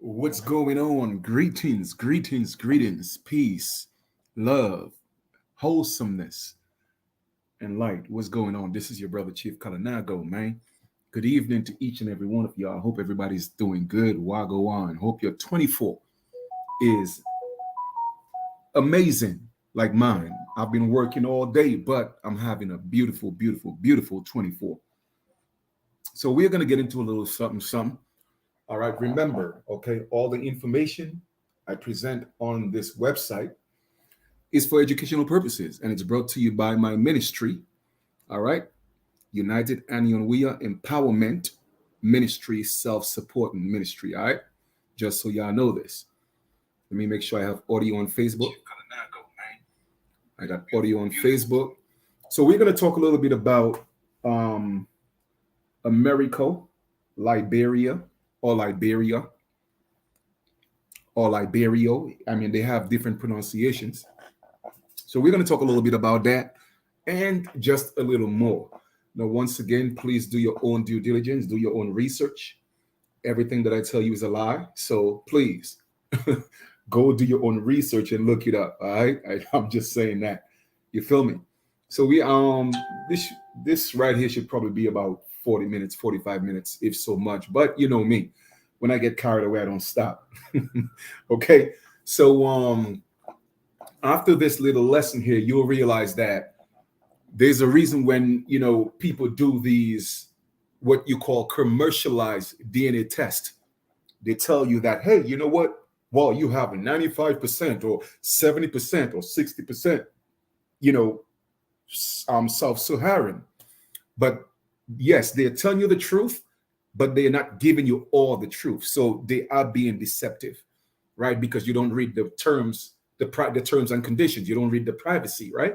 What's going on? Greetings, greetings, greetings, peace, love, wholesomeness, and light. What's going on? This is your brother Chief Kalanago, man. Good evening to each and every one of y'all. I hope everybody's doing good. Wago on. Hope your 24 is amazing like mine. I've been working all day, but I'm having a beautiful, beautiful, beautiful 24. So we're going to get into a little something, something. All right, remember, okay, all the information I present on this website is for educational purposes, and it's brought to you by my ministry, all right, United Anionwea Empowerment Ministry, Self-Support Ministry, all right, just so y'all know this. Let me make sure I have audio on Facebook. I got audio on Facebook. So we're going to talk a little bit about Americo, Liberia, or Liberia, or Liberio. I mean, they have different pronunciations. So we're going to talk a little bit about that and just a little more. Now, once again, please do your own due diligence, do your own research. Everything that I tell you is a lie. So please go do your own research and look it up. All right. I'm just saying that. You feel me? So this right here should probably be about 40 minutes, 45 minutes, if so much. But you know me, when I get carried away, I don't stop. Okay. So after this little lesson here, you'll realize that there's a reason when people do these what you call commercialized DNA test. They tell you that, hey, you know what? Well, you have a 95% or 70% or 60%, self-Saharan. But yes, they're telling you the truth, but they're not giving you all the truth. So they are being deceptive, right? Because you don't read the terms, the terms and conditions. You don't read the privacy, right?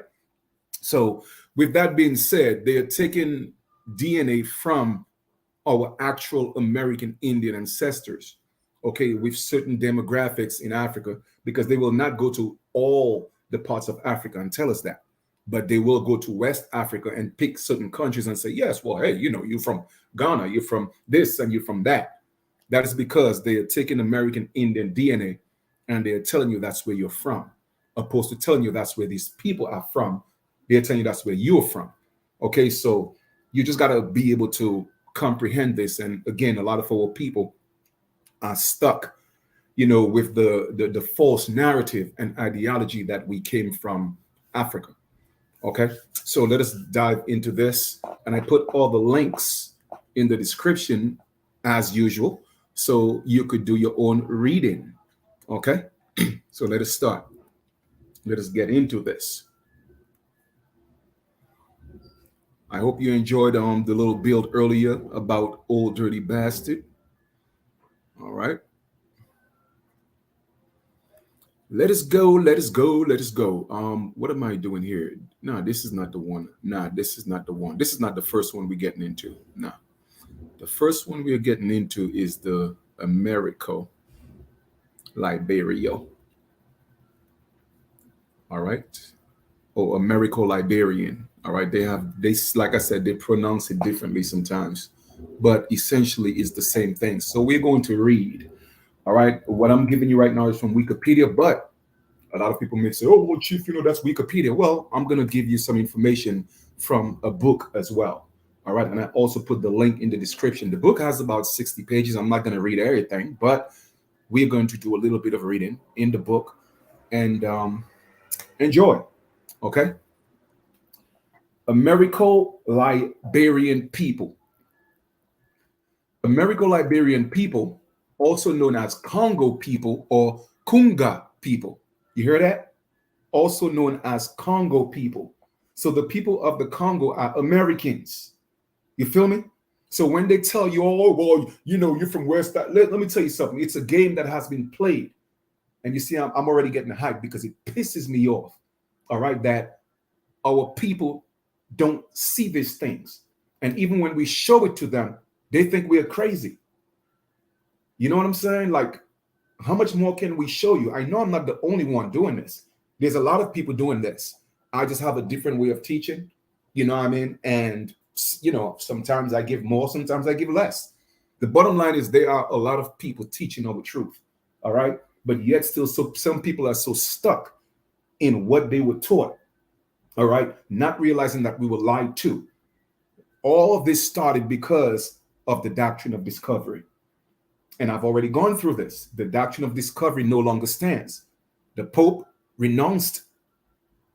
So with that being said, they are taking DNA from our actual American Indian ancestors, okay, with certain demographics in Africa, because they will not go to all the parts of Africa and tell us that. But they will go to West Africa and pick certain countries and say, yes, well, hey, you're from Ghana, you're from this, and you're from that. That is because they are taking American Indian DNA and they're telling you that's where you're from, opposed to telling you that's where these people are from. They're telling you that's where you're from. Okay, so you just got to be able to comprehend this. And again, a lot of our people are stuck, with the false narrative and ideology that we came from Africa. Okay, so let us dive into this. And I put all the links in the description as usual, so you could do your own reading. Okay, so let us start. Let us get into this. I hope you enjoyed the little build earlier about Old Dirty Bastard. All right. Let us go, let us go, let us go. What am I doing here? No, this is not the one. Nah, this is not the one. This is not the first one we're getting into. Nah. The first one we're getting into is the Americo-Liberian. All right. Or Americo-Liberian. All right. They like I said, they pronounce it differently sometimes, but essentially it's the same thing. So we're going to read. All right. What I'm giving you right now is from Wikipedia, but a lot of people may say, oh, well, Chief, that's Wikipedia. Well, I'm going to give you some information from a book as well. All right. And I also put the link in the description. The book has about 60 pages. I'm not going to read everything, but we're going to do a little bit of reading in the book and enjoy. Okay. Americo-Liberian people. Americo-Liberian people, also known as Congo people or Kunga people. You hear that? Also known as Congo people. So the people of the Congo are Americans. You feel me? So when they tell you, oh, well, you're from West, let me tell you something. It's a game that has been played. And you see, I'm already getting hyped because it pisses me off. All right, that our people don't see these things. And even when we show it to them, they think we're crazy. You know what I'm saying? Like, how much more can we show you? I know I'm not the only one doing this. There's a lot of people doing this. I just have a different way of teaching. You know what I mean? And, sometimes I give more, sometimes I give less. The bottom line is there are a lot of people teaching our truth. All right. But yet still, so some people are so stuck in what they were taught. All right. Not realizing that we were lied to. All of this started because of the doctrine of discovery. And I've already gone through this. The doctrine of discovery no longer stands. The Pope renounced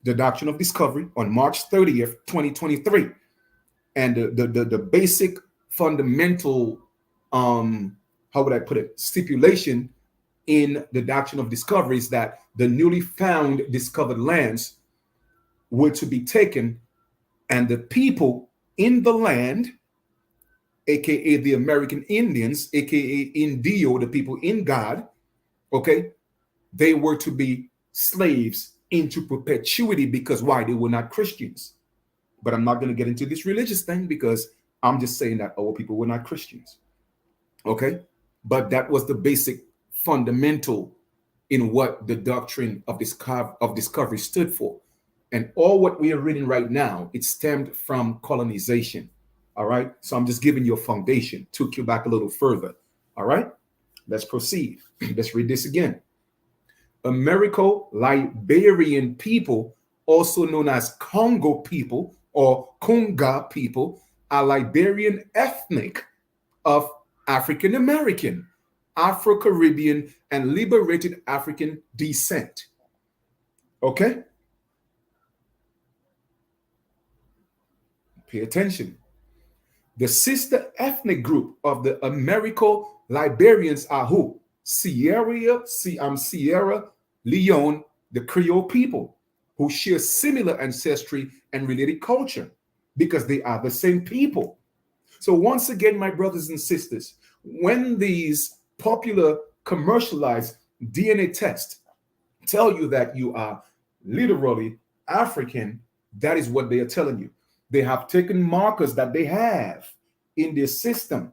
the doctrine of discovery on March 30th, 2023. And the basic fundamental, how would I put it, stipulation in the doctrine of discovery is that the newly found discovered lands were to be taken, and the people in the land, aka the American Indians, aka Indio, the people in God, okay, they were to be slaves into perpetuity. Because why? They were not Christians. But I'm not going to get into this religious thing, because I'm just saying that our people were not Christians. Okay? But that was the basic fundamental in what the doctrine of discovery stood for. And all what we are reading right now, it stemmed from colonization. All right? So I'm just giving you a foundation, took you back a little further. All right? Let's proceed. Let's read this again. Americo-Liberian people, also known as Congo people or Conga people, are Liberian ethnic of African American, Afro-Caribbean, and liberated African descent. Okay? Pay attention. The sister ethnic group of the Americo-Liberians are who? Sierra Leone, the Creole people, who share similar ancestry and related culture because they are the same people. So once again, my brothers and sisters, when these popular commercialized DNA tests tell you that you are literally African, that is what they are telling you. They have taken markers that they have in their system.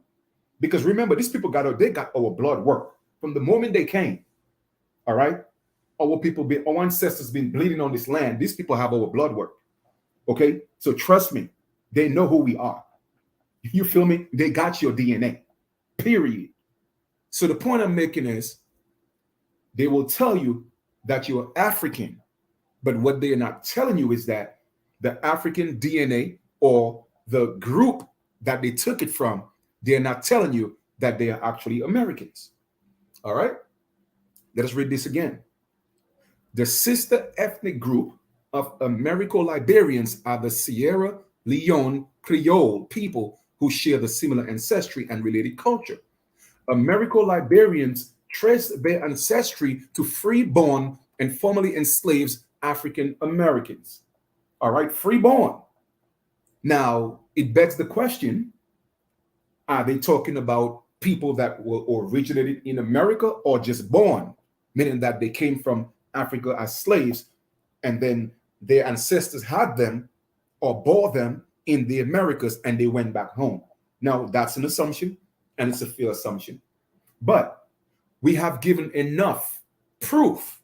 Because remember, these people got our blood work from the moment they came. All right? Our ancestors been bleeding on this land. These people have our blood work. Okay? So trust me, they know who we are. You feel me? They got your DNA. Period. So the point I'm making is they will tell you that you're African, but what they are not telling you is that the African DNA or the group that they took it from, they're not telling you that they are actually Americans. All right? Let us read this again. The sister ethnic group of Americo-Liberians are the Sierra Leone Creole people who share the similar ancestry and related culture. Americo-Liberians trace their ancestry to free-born and formerly enslaved African Americans. All right, free-born. Now, it begs the question, are they talking about people that were originated in America or just born, meaning that they came from Africa as slaves and then their ancestors had them or bore them in the Americas and they went back home? Now, that's an assumption, and it's a fair assumption. But we have given enough proof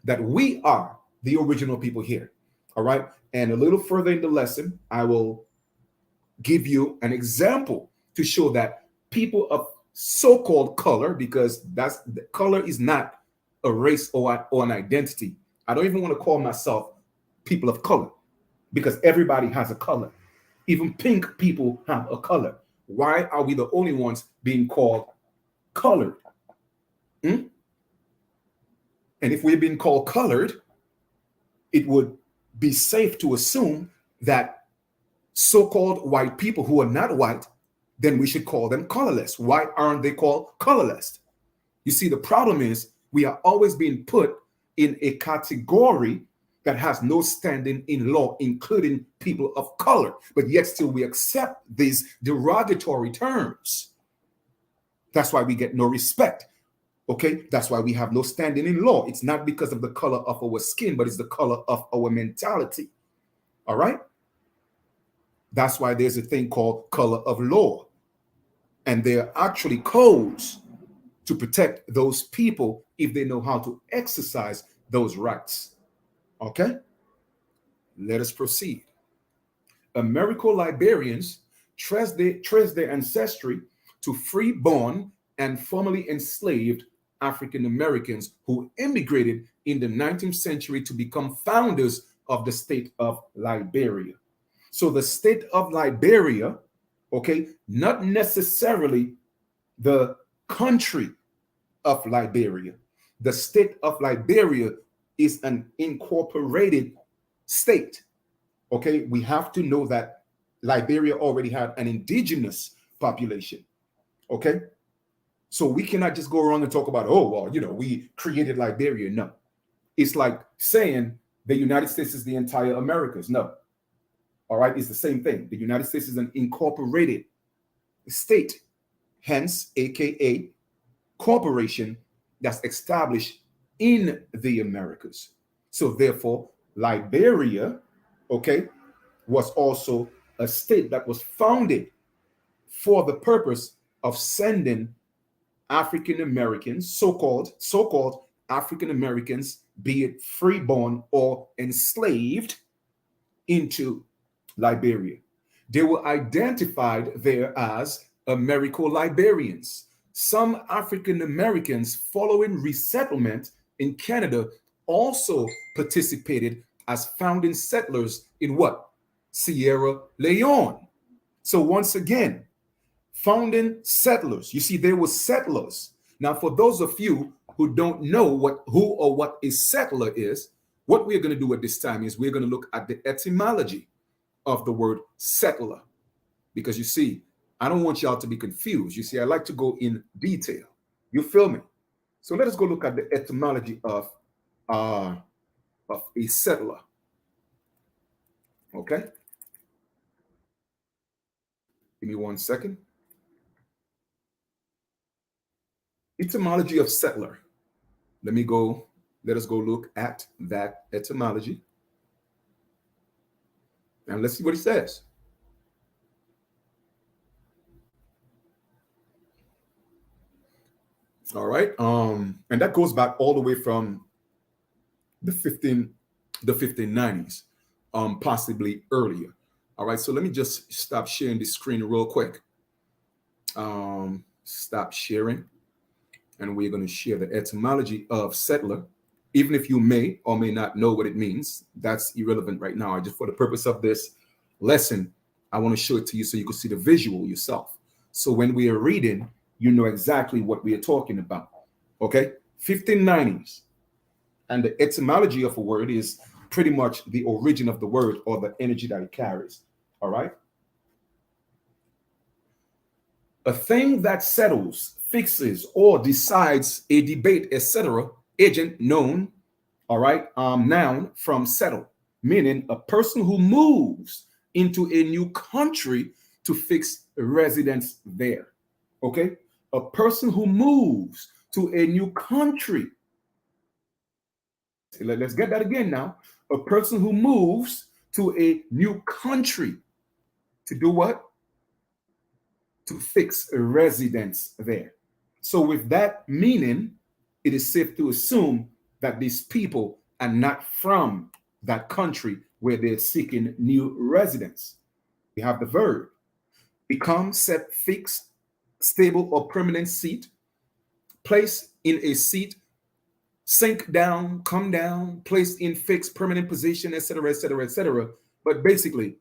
that we are the original people here. All right. And a little further in the lesson, I will give you an example to show that people of so-called color, because that's the color is not a race or an identity. I don't even want to call myself people of color because everybody has a color. Even pink people have a color. Why are we the only ones being called colored? And if we're being called colored, it would be safe to assume that so-called white people who are not white, then we should call them colorless. Why aren't they called colorless? You see, the problem is we are always being put in a category that has no standing in law, including people of color, but yet still we accept these derogatory terms. That's why we get no respect. Okay, that's why we have no standing in law. It's not because of the color of our skin, but it's the color of our mentality. All right? That's why there's a thing called color of law. And there are actually codes to protect those people if they know how to exercise those rights. Okay? Let us proceed. Americo-Liberians trace their ancestry to free-born and formerly enslaved African Americans who immigrated in the 19th century to become founders of the state of Liberia. So the state of Liberia, okay, not necessarily the country of Liberia. The state of Liberia is an incorporated state. Okay, we have to know that Liberia already had an indigenous population. Okay, so we cannot just go around and talk about, oh, well, we created Liberia. No, it's like saying the United States is the entire Americas. No, all right, it's the same thing. The United States is an incorporated state, hence, AKA corporation that's established in the Americas. So therefore, Liberia, okay, was also a state that was founded for the purpose of sending African Americans, so-called African Americans, be it freeborn or enslaved, into Liberia. They were identified there as Americo-Liberians. Some African Americans following resettlement in Canada also participated as founding settlers in what? Sierra Leone. So once again, founding settlers. You see, there were settlers. Now, for those of you who don't know who or what a settler is, what we're going to do at this time is we're going to look at the etymology of the word settler. Because you see, I don't want y'all to be confused. You see, I like to go in detail. You feel me? So let us go look at the etymology of a settler. Okay? Give me 1 second. Etymology of settler. Let us go look at that etymology. And let's see what it says. All right. And that goes back all the way from the 1590s, possibly earlier. All right. So let me just stop sharing the screen real quick. Stop sharing. And we're going to share the etymology of settler. Even if you may or may not know what it means, that's irrelevant right now. Just for the purpose of this lesson, I want to show it to you so you can see the visual yourself. So when we are reading, you know exactly what we are talking about. Okay? 1590s. And the etymology of a word is pretty much the origin of the word or the energy that it carries. All right? A thing that settles, fixes, or decides a debate, etc., agent known, all right, noun from settle, meaning a person who moves into a new country to fix residence there. Okay? A person who moves to a new country. Let's get that again now. A person who moves to a new country to do what? To fix a residence there. So with that meaning, it is safe to assume that these people are not from that country where they're seeking new residence. We have the verb become, set, fixed, stable or permanent seat, place in a seat, sink down, come down, placed in fixed permanent position, etc., etc., etc. But basically,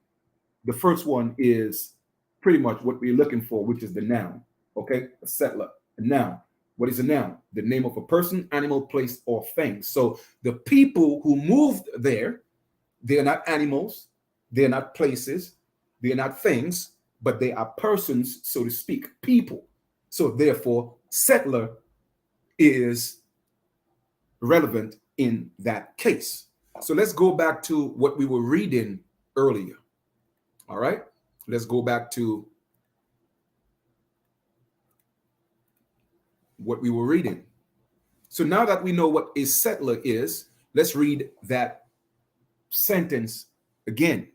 the first one is pretty much what we're looking for, which is the noun. Okay, a settler, a noun. What is a noun? The name of a person, animal, place, or thing. So the people who moved there, they're not animals, they're not places, they're not things, but they are persons, so to speak, people. So therefore, settler is relevant in that case. So let's go back to what we were reading earlier. All right, let's go back to what we were reading. So now that we know what a settler is, let's read that sentence again.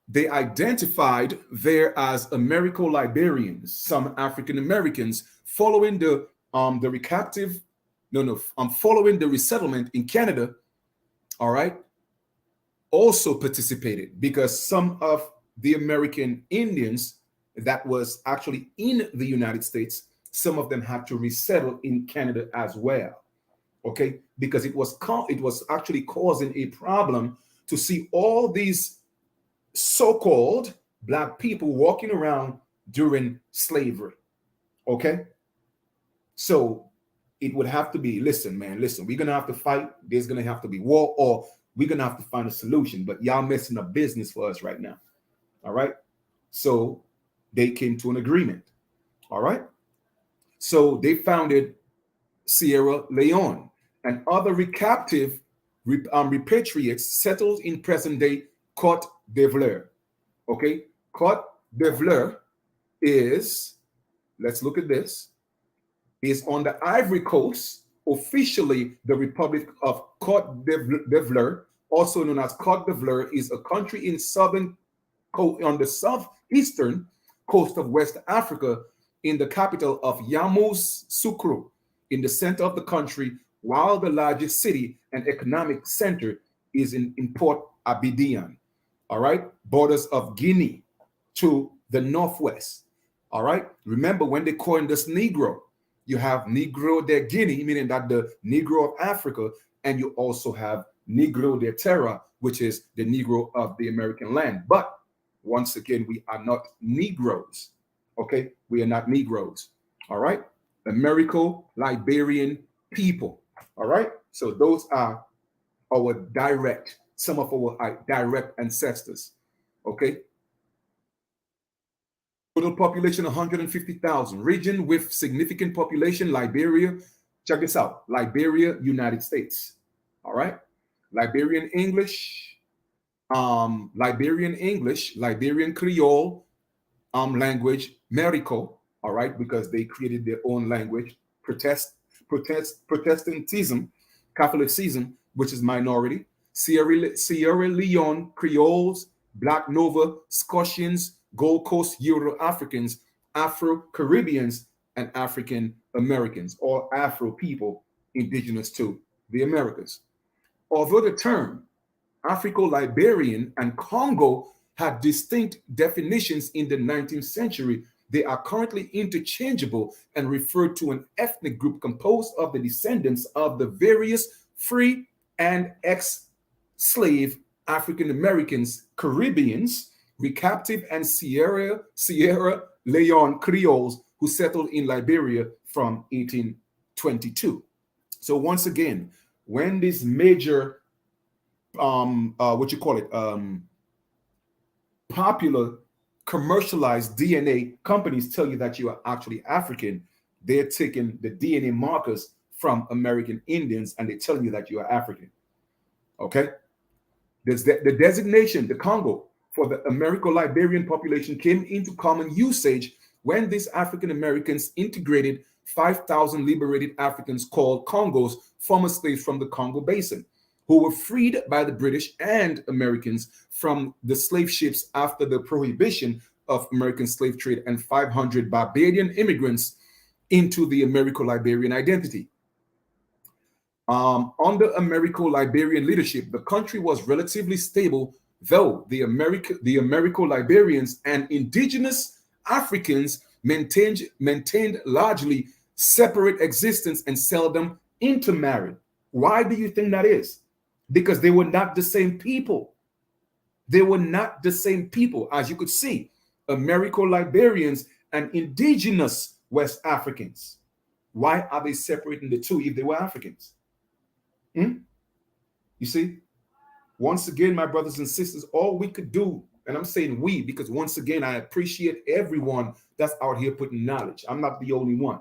They identified there as Americo-Liberians, some African Americans, following following the resettlement in Canada. All right, also participated because some of the American Indians that was actually in the United States, some of them had to resettle in Canada as well. Okay, because it was actually causing a problem to see all these so-called black people walking around during slavery. Okay, so it would have to be, listen, man, listen, we're gonna have to fight. There's gonna have to be war, or we're gonna have to find a solution. But y'all messing up business for us right now. All right. So they came to an agreement. All right. So they founded Sierra Leone, and other captive repatriates settled in present-day Cote d'Ivoire. Okay, Cote d'Ivoire is, let's look at this, is on the Ivory Coast, officially the Republic of Cote d'Ivoire, also known as Cote d'Ivoire, is a country in on the southeastern coast of West Africa, in the capital of Yamoussoukro, in the center of the country, while the largest city and economic center is in Port Abidjan. All right, borders of Guinea to the northwest. All right, remember when they coined this Negro, you have Negro de Guinea, meaning that the Negro of Africa, and you also have Negro de Terra, which is the Negro of the American land. But once again, we are not Negroes. Okay, we are not Negroes. All right, Americo-Liberian people. All right, so those are some of our direct ancestors. Okay, total population 150,000. Region with significant population, Liberia. Check this out, Liberia, United States. All right, Liberian English, Liberian Creole, language, Americo, all right, because they created their own language, Protestantism, Catholicism, which is minority, Sierra Leone Creoles, Black Nova, Scotians, Gold Coast Euro-Africans, Afro-Caribbeans, and African Americans, or Afro people indigenous to the Americas. Although the term Africo-Liberian and Congo had distinct definitions in the 19th century, they are currently interchangeable and refer to an ethnic group composed of the descendants of the various free and ex-slave African Americans, Caribbeans, recaptive, and Sierra Leone Creoles who settled in Liberia from 1822. So once again, when this major popular commercialized DNA companies tell you that you are actually African, they're taking the DNA markers from American Indians and they're telling you that you are African. Okay? The designation, the Congo, for the Americo-Liberian population came into common usage when these African Americans integrated 5,000 liberated Africans called Congos, former slaves from the Congo Basin, who were freed by the British and Americans from the slave ships after the prohibition of American slave trade, and 500 Barbadian immigrants into the Americo-Liberian identity. Under Americo-Liberian leadership, the country was relatively stable, though the Americo-Liberians and indigenous Africans maintained largely separate existence and seldom intermarried. Why do you think that is? Because they were not the same people. They were not the same people. As you could see, Americo-Liberians and indigenous West Africans. Why are they separating the two if they were Africans? You see, once again, my brothers and sisters, all we could do, and I'm saying we, because once again, I appreciate everyone that's out here putting knowledge. I'm not the only one.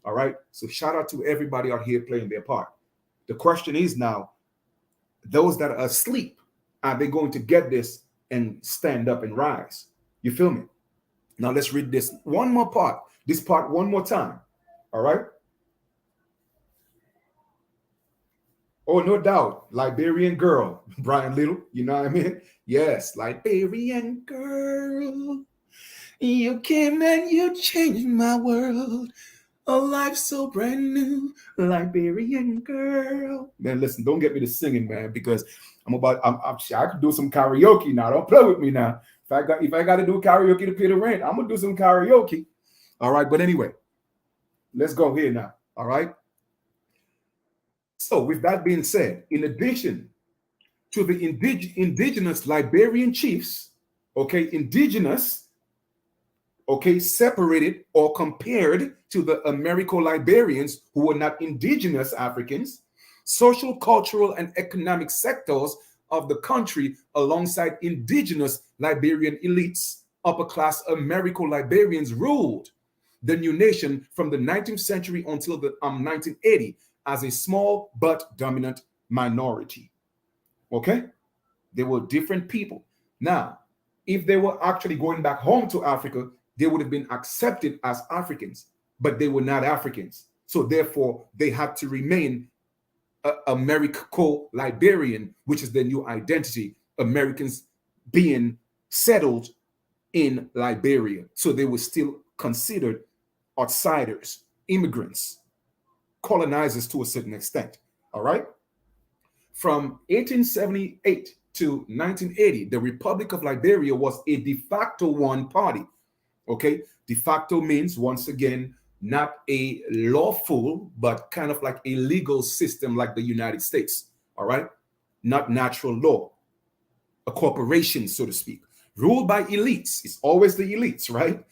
All right. So shout out to everybody out here playing their part. The question is now, those that are asleep, are they going to get this and stand up and rise? You feel me? Now let's read this one more part, this part one more time. All right. Oh, no doubt. Liberian girl, Brian Little. You know what I mean? Yes, Liberian girl. You came and you changed my world. A life so brand new, Liberian girl. Man, listen, don't get me to singing, man, because I could do some karaoke now. Don't play with me now. If I got to do karaoke to pay the rent, I'm gonna do some karaoke. All right, but anyway, let's go here now. All right. So, with that being said, in addition to the indigenous Liberian chiefs, okay, indigenous, okay, separated or compared to the Americo-Liberians who were not indigenous Africans, social, cultural, and economic sectors of the country alongside indigenous Liberian elites, upper class Americo-Liberians ruled the new nation from the 19th century until the 1980 as a small but dominant minority. Okay? They were different people. Now, if they were actually going back home to Africa, they would have been accepted as Africans, but they were not Africans. So therefore, they had to remain Americo-Liberian, which is their new identity, Americans being settled in Liberia. So they were still considered outsiders, immigrants, colonizers to a certain extent. All right? From 1878 to 1980, the Republic of Liberia was a de facto one party. Okay, de facto means, once again, not a lawful, but kind of like a legal system like the United States. All right, not natural law, a corporation, so to speak, ruled by elites. It's always the elites, right?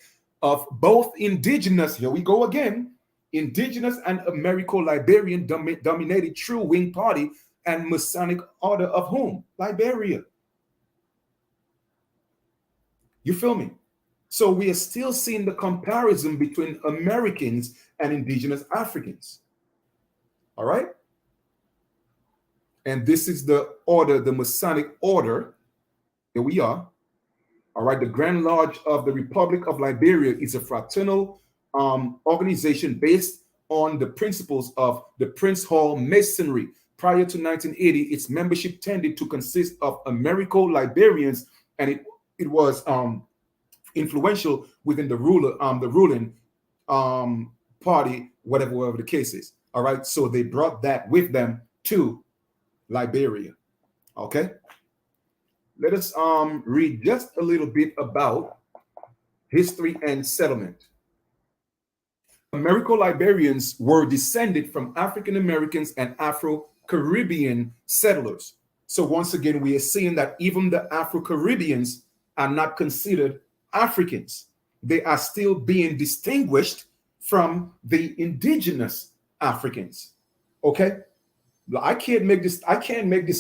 Of both indigenous, here we go again, indigenous and Americo-Liberian dominated true wing party and Masonic order of whom? Liberia. You feel me? So we are still seeing the comparison between Americans and indigenous Africans. All right? And this is the order, the Masonic order. Here we are. All right. The Grand Lodge of the Republic of Liberia is a fraternal organization based on the principles of the Prince Hall Masonry. Prior to 1980, its membership tended to consist of Americo-Liberians, and it was influential within the ruling party, whatever the case is. All right, so they brought that with them to Liberia. Okay, let us read just a little bit about history and settlement. Americo-Liberians were descended from African Americans and Afro-Caribbean settlers. So once again, we are seeing that even the Afro-Caribbeans are not considered Africans. They are still being distinguished from the indigenous Africans. Okay? I can't make this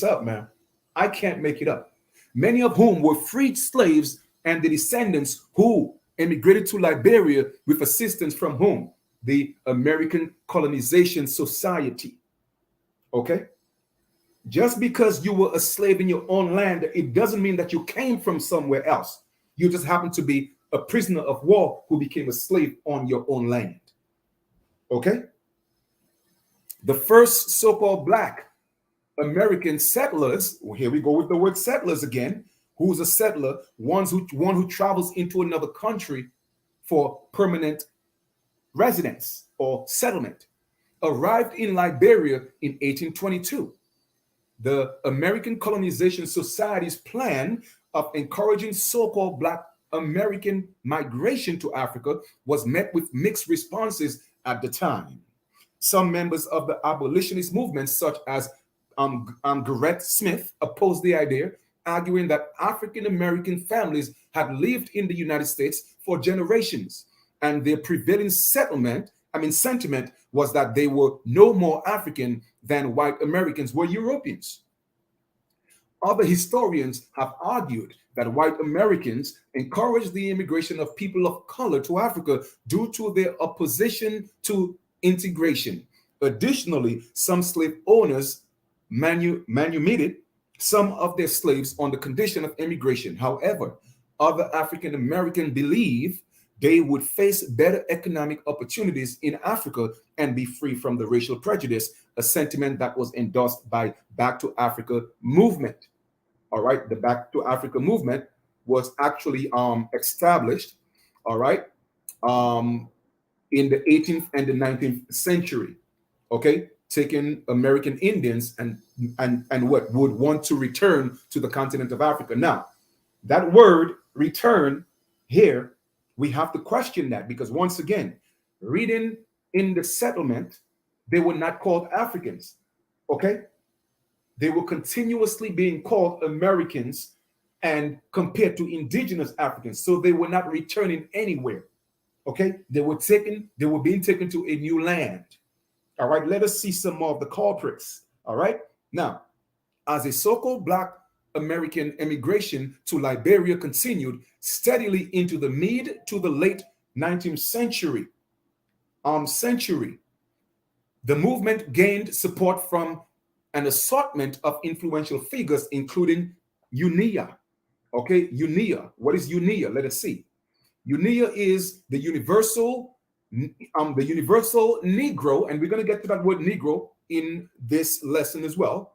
up, man. I can't make it up. Many of whom were freed slaves and the descendants who immigrated to Liberia with assistance from whom? The American Colonization Society. Okay? Just because you were a slave in your own land, it doesn't mean that you came from somewhere else. You just happen to be a prisoner of war who became a slave on your own land. Okay? The first so-called Black American settlers, well, here we go with the word settlers again. Who's a settler? One who travels into another country for permanent residence or settlement, arrived in Liberia in 1822. The American Colonization Society's plan of encouraging so-called Black American migration to Africa was met with mixed responses at the time. Some members of the abolitionist movement, such as Garrett Smith, opposed the idea, arguing that African American families had lived in the United States for generations, and their prevailing sentiment was that they were no more African than white Americans were Europeans. Other historians have argued that white Americans encouraged the immigration of people of color to Africa due to their opposition to integration. Additionally, some slave owners manumitted some of their slaves on the condition of immigration. However, other African Americans believe they would face better economic opportunities in Africa and be free from the racial prejudice, a sentiment that was endorsed by Back to Africa movement. All right, the Back to Africa movement was actually established, all right, in the 18th and the 19th century, okay, taking American Indians and what would want to return to the continent of Africa. Now, that word return here, we have to question that because once again, reading in the settlement, they were not called Africans, okay? They were continuously being called Americans and compared to indigenous Africans. So they were not returning anywhere. Okay, they were being taken to a new land. All right, let us see some more of the culprits. All right, now, as a so-called Black American immigration to Liberia continued steadily into the mid to the late 19th century, the movement gained support from an assortment of influential figures, including UNIA. Okay, UNIA. What is UNIA? Let us see. UNIA is the universal Negro, and we're going to get to that word Negro in this lesson as well.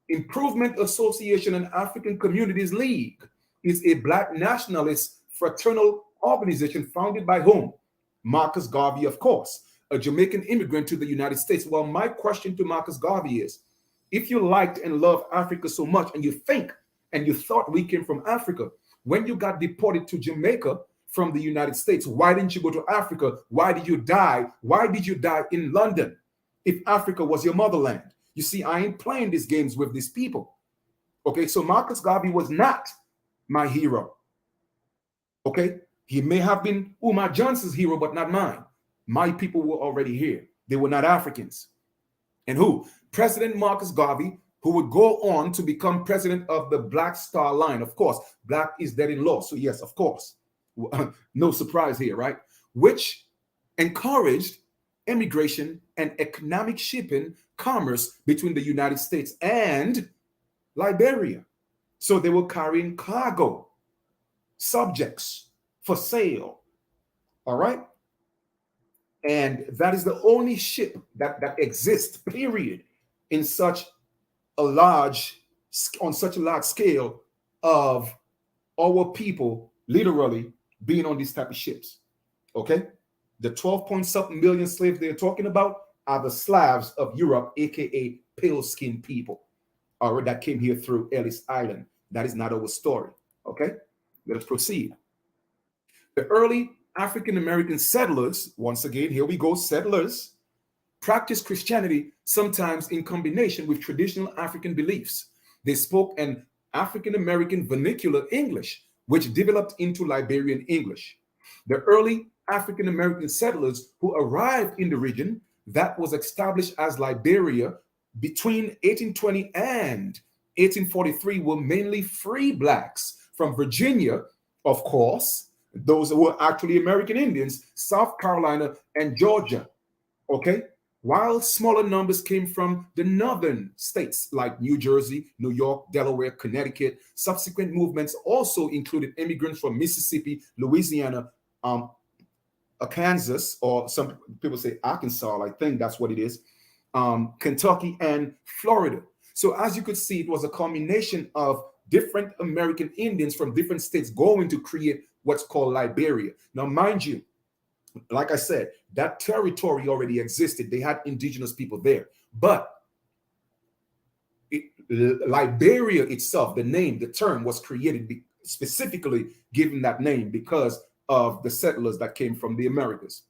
Improvement Association and African Communities League is a Black nationalist fraternal organization founded by whom? Marcus Garvey, of course, a Jamaican immigrant to the United States. Well, my question to Marcus Garvey is, if you liked and loved Africa so much and you think and you thought we came from Africa, when you got deported to Jamaica from the United States, why didn't you go to Africa? Why did you die? Why did you die in London if Africa was your motherland? You see, I ain't playing these games with these people. Okay, so Marcus Garvey was not my hero. Okay, he may have been Umar Johnson's hero, but not mine. My people were already here. They were not Africans. And who? President Marcus Garvey, who would go on to become president of the Black Star Line. Of course, Black is dead in law. So yes, of course. No surprise here, right? Which encouraged immigration and economic shipping commerce between the United States and Liberia. So they were carrying cargo, subjects for sale. All right. And that is the only ship that exists, period, in such a large, on such a large scale of our people literally being on these type of ships. Okay. The 12 point something million slaves they're talking about are the Slavs of Europe, aka pale-skinned people, or that came here through Ellis Island. That is not our story. Okay, let us proceed. The early African-American settlers, once again, here we go, settlers, practiced Christianity sometimes in combination with traditional African beliefs. They spoke an African-American vernacular English, which developed into Liberian English. The early African-American settlers who arrived in the region that was established as Liberia between 1820 and 1843 were mainly free Blacks from Virginia, of course, those who were actually American Indians, South Carolina, and Georgia, okay? While smaller numbers came from the northern states like New Jersey, New York, Delaware, Connecticut. Subsequent movements also included immigrants from Mississippi, Louisiana, Kansas, or some people say Arkansas, I think that's what it is, Kentucky, and Florida. So as you could see, it was a combination of different American Indians from different states going to create what's called Liberia. Now, mind you, like I said, that territory already existed. They had indigenous people there. But Liberia itself, the name, the term was created specifically given that name because of the settlers that came from the Americas.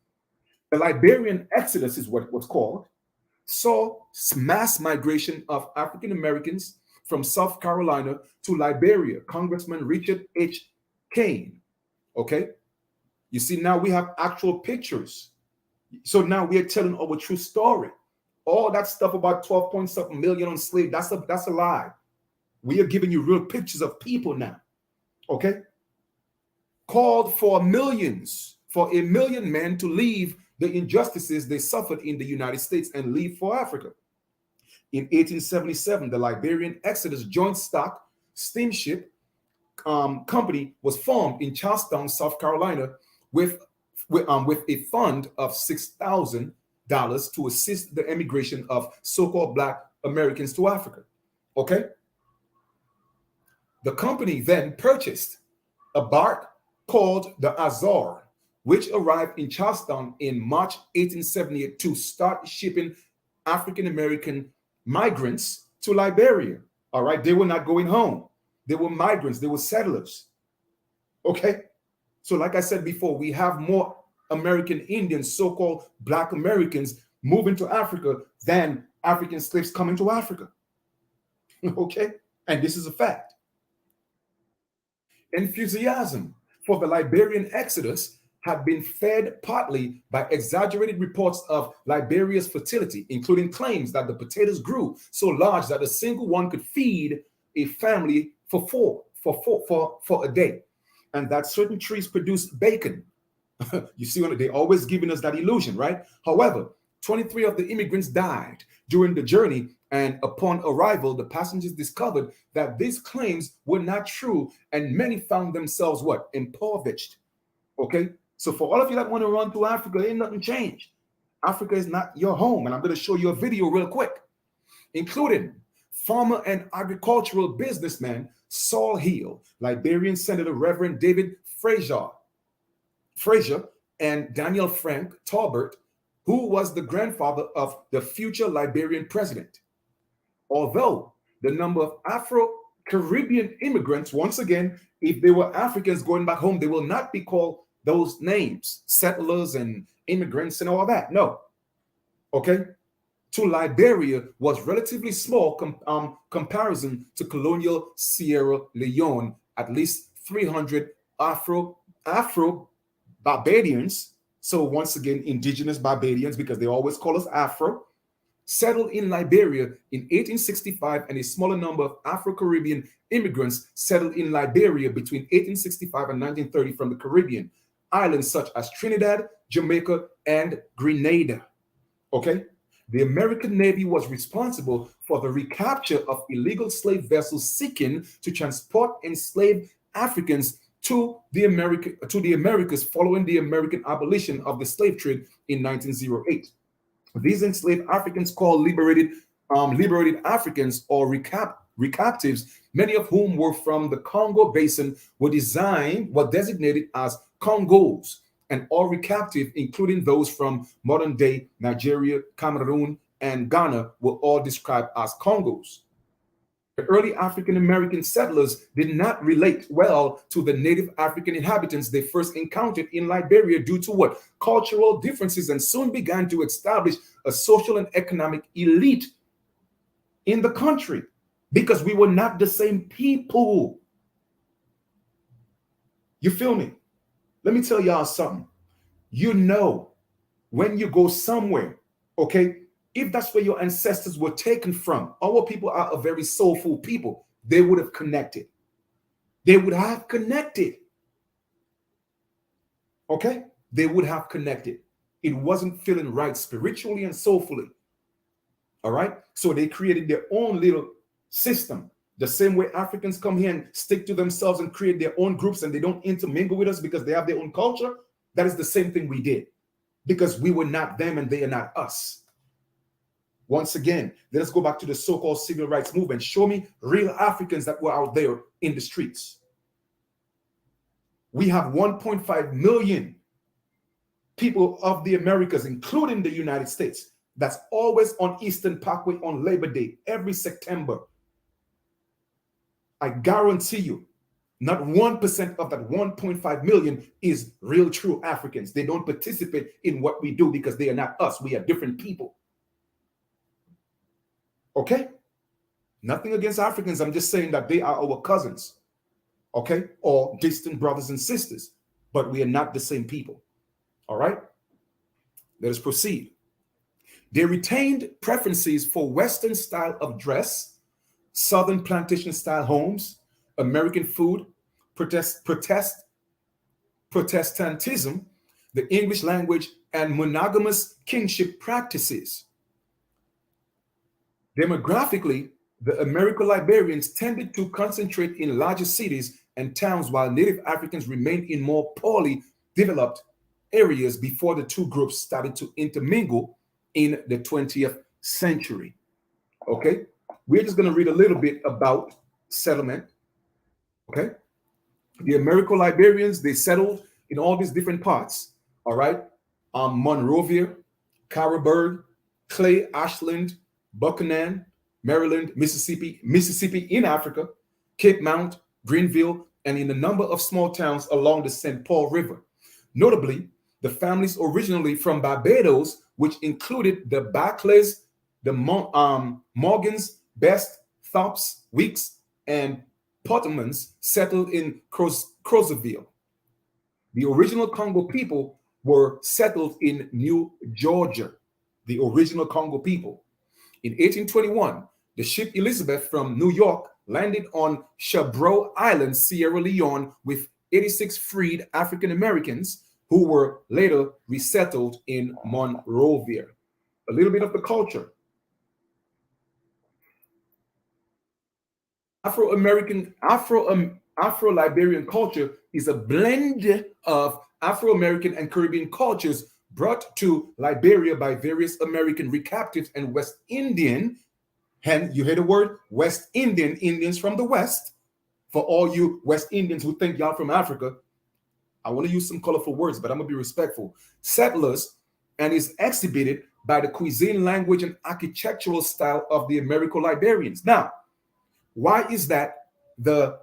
The Liberian Exodus is what it was called. Saw mass migration of African Americans from South Carolina to Liberia. Congressman Richard H. Kane. Okay. You see, now we have actual pictures. So now we are telling our true story. All that stuff about 12 point something million on slave, that's a lie. We are giving you real pictures of people now. Okay. Called for millions, for a million men to leave the injustices they suffered in the United States and leave for Africa. In 1877, the Liberian Exodus Joint Stock Steamship Company was formed in Charleston, South Carolina, with a fund of $6,000 to assist the immigration of so-called Black Americans to Africa. Okay. The company then purchased a bark called the Azor, which arrived in Charleston in March 1878 to start shipping African American migrants to Liberia. All right, they were not going home. They were migrants, they were settlers. Okay, so like I said before, we have more American Indians, so-called Black Americans, moving to Africa than African slaves coming to Africa. Okay, and this is a fact. Enthusiasm for the Liberian exodus had been fed partly by exaggerated reports of Liberia's fertility, including claims that the potatoes grew so large that a single one could feed a family for a day, and that certain trees produced bacon. You see, they always giving us that illusion, right? However, 23 of the immigrants died during the journey, and upon arrival, the passengers discovered that these claims were not true, and many found themselves what? Impoverished. Okay, so for all of you that want to run to Africa, ain't nothing changed. Africa is not your home, and I'm going to show you a video real quick, including farmer and agricultural businessman Saul Hill, Liberian Senator Reverend David Fraser, and Daniel Frank Talbert, who was the grandfather of the future Liberian president. Although the number of Afro-Caribbean immigrants, once again, if they were Africans going back home, they will not be called those names, settlers and immigrants and all that. No. Okay? To Liberia was relatively small comparison to colonial Sierra Leone. At least 300 Afro-Barbadians, so once again, indigenous Barbadians, because they always call us Afro, settled in Liberia in 1865, and a smaller number of Afro-Caribbean immigrants settled in Liberia between 1865 and 1930 from the Caribbean islands such as Trinidad, Jamaica, and Grenada. Okay? The American Navy was responsible for the recapture of illegal slave vessels seeking to transport enslaved Africans to the Americas following the American abolition of the slave trade in 1908. These enslaved Africans, called liberated Africans or recaptives, many of whom were from the Congo Basin, were designated as Congos, and all recaptive, including those from modern-day Nigeria, Cameroon, and Ghana, were all described as Congos. The early African-American settlers did not relate well to the native African inhabitants they first encountered in Liberia due to what? Cultural differences, and soon began to establish a social and economic elite in the country because we were not the same people. You feel me? Let me tell y'all something. You know, when you go somewhere, okay, if that's where your ancestors were taken from, our people are a very soulful people. They would have connected. They would have connected. Okay? They would have connected. It wasn't feeling right spiritually and soulfully. All right? So they created their own little system. The same way Africans come here and stick to themselves and create their own groups and they don't intermingle with us because they have their own culture. That is the same thing we did because we were not them and they are not us. Once again, let us go back to the so-called civil rights movement. Show me real Africans that were out there in the streets. We have 1.5 million people of the Americas, including the United States, that's always on Eastern Parkway on Labor Day, every September. I guarantee you, not 1% of that 1.5 million is real true Africans. They don't participate in what we do because they are not us. We are different people. Okay? Nothing against Africans. I'm just saying that they are our cousins. Okay? Or distant brothers and sisters. But we are not the same people. All right? Let us proceed. They retained preferences for Western style of dress, Southern plantation style homes, American food, Protestantism, the English language, and monogamous kinship practices. Demographically, the Americo-Liberians tended to concentrate in larger cities and towns while Native Africans remained in more poorly developed areas before the two groups started to intermingle in the 20th century. Okay? We're just going to read a little bit about settlement. Okay? The Americo-Liberians, they settled in all these different parts. all right? Monrovia, Carroburg, Clay, Ashland, Buchanan, Maryland, Mississippi in Africa, Cape Mount, Greenville, and in a number of small towns along the St. Paul River. Notably, the families originally from Barbados, which included the Barclays, the Morgans, Best, Thorpes, Weeks, and Pottermans, settled in Crozeville. The original Congo people were settled in New Georgia, the original Congo people. In 1821, the ship Elizabeth from New York landed on Chabro Island, Sierra Leone, with 86 freed African Americans who were later resettled in Monrovia. A little bit of the culture. Afro-Liberian culture is a blend of Afro-American and Caribbean cultures brought to Liberia by various American recaptives and West Indian, and you hear the word West Indian, Indians from the West. For all you West Indians who think y'all from Africa, I want to use some colorful words, but I'm going to be respectful. Settlers, and is exhibited by the cuisine, language, and architectural style of the Americo-Liberians. Now, why is that the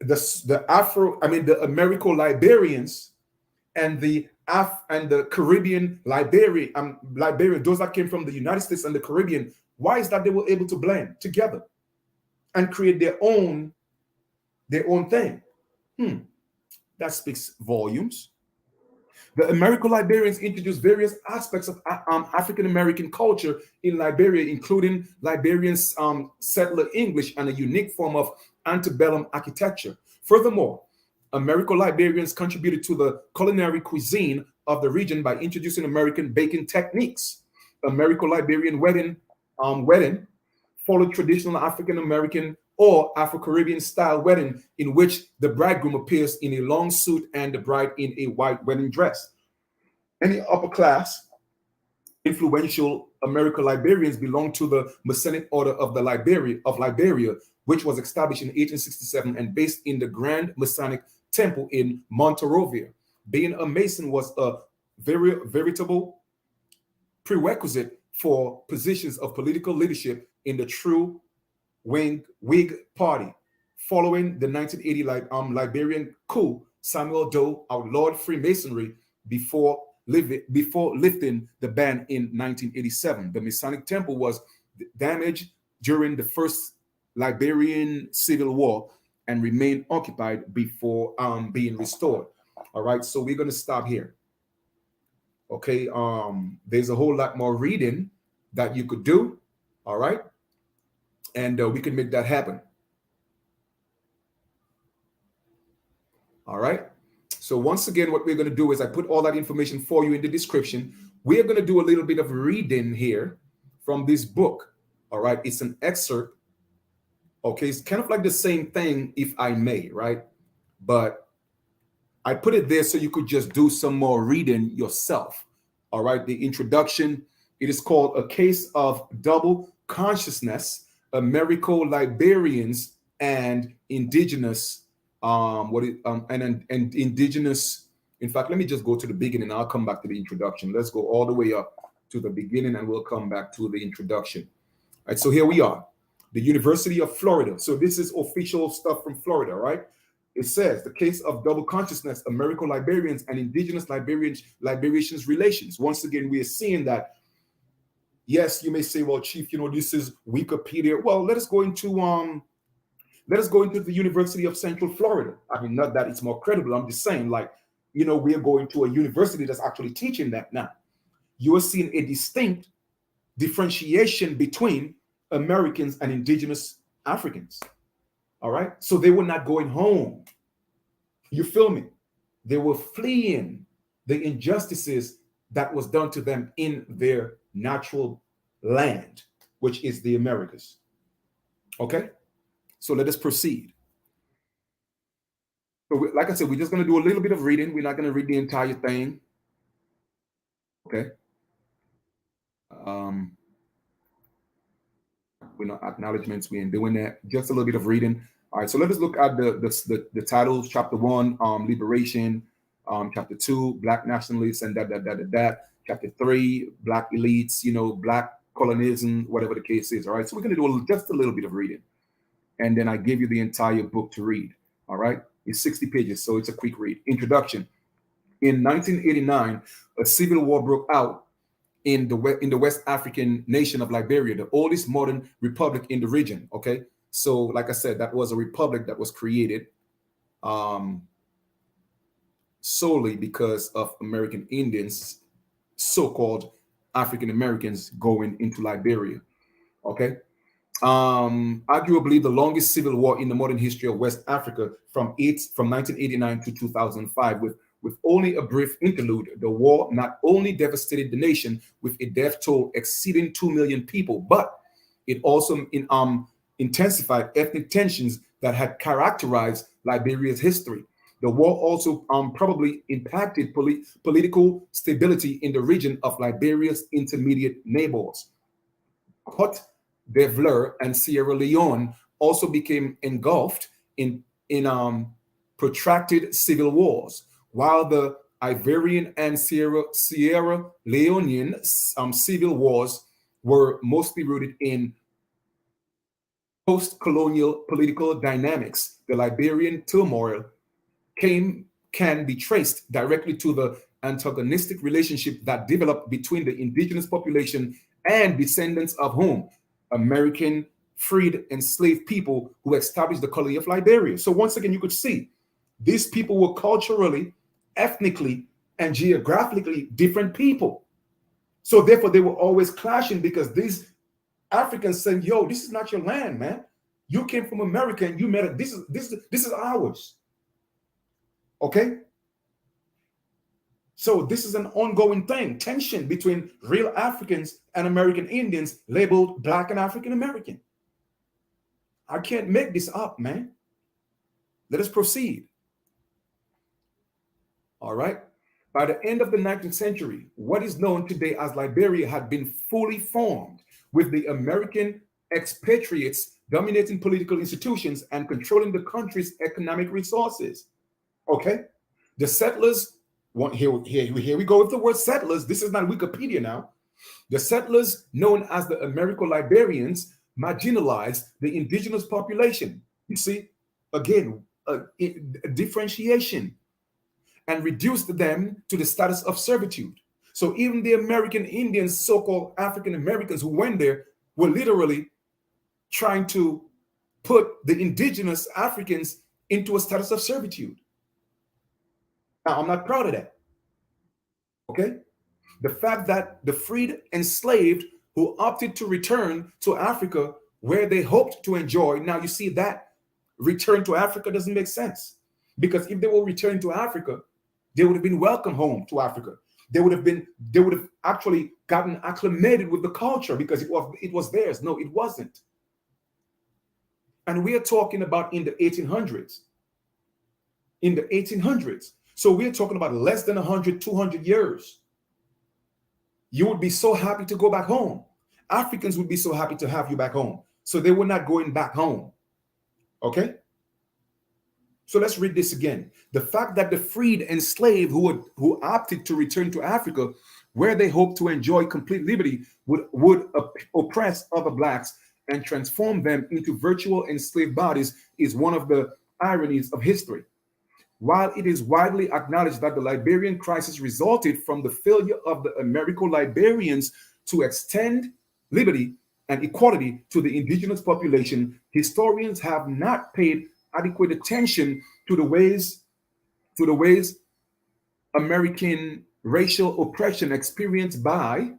Americo-Liberians and the Caribbean Liberian, those that came from the United States and the Caribbean, why is that they were able to blend together and create their own thing? That speaks volumes. The Americo-Liberians introduced various aspects of African American culture in Liberia, including Liberian settler English and a unique form of antebellum architecture. Furthermore, Americo-Liberians contributed to the culinary cuisine of the region by introducing American baking techniques. Americo-Liberian wedding followed traditional African American or Afro-Caribbean style wedding in which the bridegroom appears in a long suit and the bride in a white wedding dress. Any upper class influential Americo-Liberians belong to the Masonic Order of Liberia, which was established in 1867 and based in the Grand Masonic Temple in Monrovia. Being a Mason was a veritable prerequisite for positions of political leadership in the true Whig Party. Following the 1980 Liberian coup, Samuel Doe outlawed Freemasonry before lifting the ban in 1987. The Masonic Temple was damaged during the First Liberian Civil War and remained occupied before being restored. All right, so we're going to stop here. Okay, there's a whole lot more reading that you could do. All right, and we can make that happen. All right. So once again, what we're going to do is I put all that information for you in the description. We are going to do a little bit of reading here from this book. All right. It's an excerpt. Okay. It's kind of like the same thing, if I may, right? But I put it there so you could just do some more reading yourself. All right. The introduction, it is called A Case of Double Consciousness, Americo-Liberians and Indigenous indigenous. In fact, let me just go to the beginning. I'll come back to the introduction. Let's go all the way up to the beginning and we'll come back to the introduction. All right, so here we are, the University of Florida. So this is official stuff from Florida, right? It says the case of double consciousness, Americo-Liberians and indigenous Liberians relations. Once again, we are seeing that. Yes, you may say, well, Chief, this is Wikipedia. Well, let us go into the University of Central Florida. I mean, not that it's more credible. I'm just saying, we are going to a university that's actually teaching that now. You are seeing a distinct differentiation between Americans and indigenous Africans. All right. So they were not going home. You feel me? They were fleeing the injustices that was done to them in their natural land, which is the Americas. Okay. So let us proceed. So like I said, we're just going to do a little bit of reading. We're not going to read the entire thing. Okay. We're not acknowledgements. We ain't doing that. Just a little bit of reading. All right. So let us look at the titles. Chapter 1, liberation. Chapter 2, black nationalists and that. Chapter 3, black elites, black colonialism, whatever the case is. All right. So we're going to do just a little bit of reading. And then I give you the entire book to read. All right. It's 60 pages, so it's a quick read. Introduction. In 1989, a civil war broke out in the West African nation of Liberia, the oldest modern republic in the region. Okay. So, like I said, that was a republic that was created solely because of American Indians, so-called African Americans, going into Liberia. Okay. Arguably the longest civil war in the modern history of West Africa from 1989 to 2005, with only a brief interlude. The war not only devastated the nation with a death toll exceeding 2 million people, but it also intensified ethnic tensions that had characterized Liberia's history. The war also probably impacted political stability in the region of Liberia's intermediate neighbors. Cote d'Ivoire and Sierra Leone also became engulfed in protracted civil wars, while the Ivorian and Sierra Leonean civil wars were mostly rooted in post-colonial political dynamics. The Liberian turmoil can be traced directly to the antagonistic relationship that developed between the indigenous population and descendants of whom American freed enslaved people who established the colony of Liberia. So once again, you could see these people were culturally, ethnically, and geographically different people. So therefore, they were always clashing because these Africans saying, "Yo, this is not your land, man. You came from America and you made it. This is ours." Okay. So this is an ongoing thing, tension between real Africans and American Indians labeled Black and African American. I can't make this up, man. Let us proceed. All right. By the end of the 19th century, what is known today as Liberia had been fully formed, with the American expatriates dominating political institutions and controlling the country's economic resources. Okay. The settlers, here we go with the word settlers. This is not Wikipedia now. The settlers, known as the Americo-Liberians, marginalized the indigenous population. You see, again, a differentiation, and reduced them to the status of servitude. So even the American Indians, so-called African Americans who went there, were literally trying to put the indigenous Africans into a status of servitude. Now, I'm not proud of that. Okay? The fact that the freed enslaved who opted to return to Africa where they hoped to enjoy, now you see that return to Africa doesn't make sense. Because if they were returning to Africa, they would have been welcome home to Africa. They would have actually gotten acclimated with the culture because it was theirs. No, it wasn't. And we are talking about in the 1800s. In the 1800s. So we're talking about less than 100, 200 years. You would be so happy to go back home. Africans would be so happy to have you back home. So they were not going back home. Okay? So let's read this again. The fact that the freed enslaved who opted to return to Africa, where they hoped to enjoy complete liberty, would oppress other blacks and transform them into virtual enslaved bodies is one of the ironies of history. While it is widely acknowledged that the Liberian crisis resulted from the failure of the Americo-Liberians to extend liberty and equality to the indigenous population, historians have not paid adequate attention to the ways American racial oppression experienced by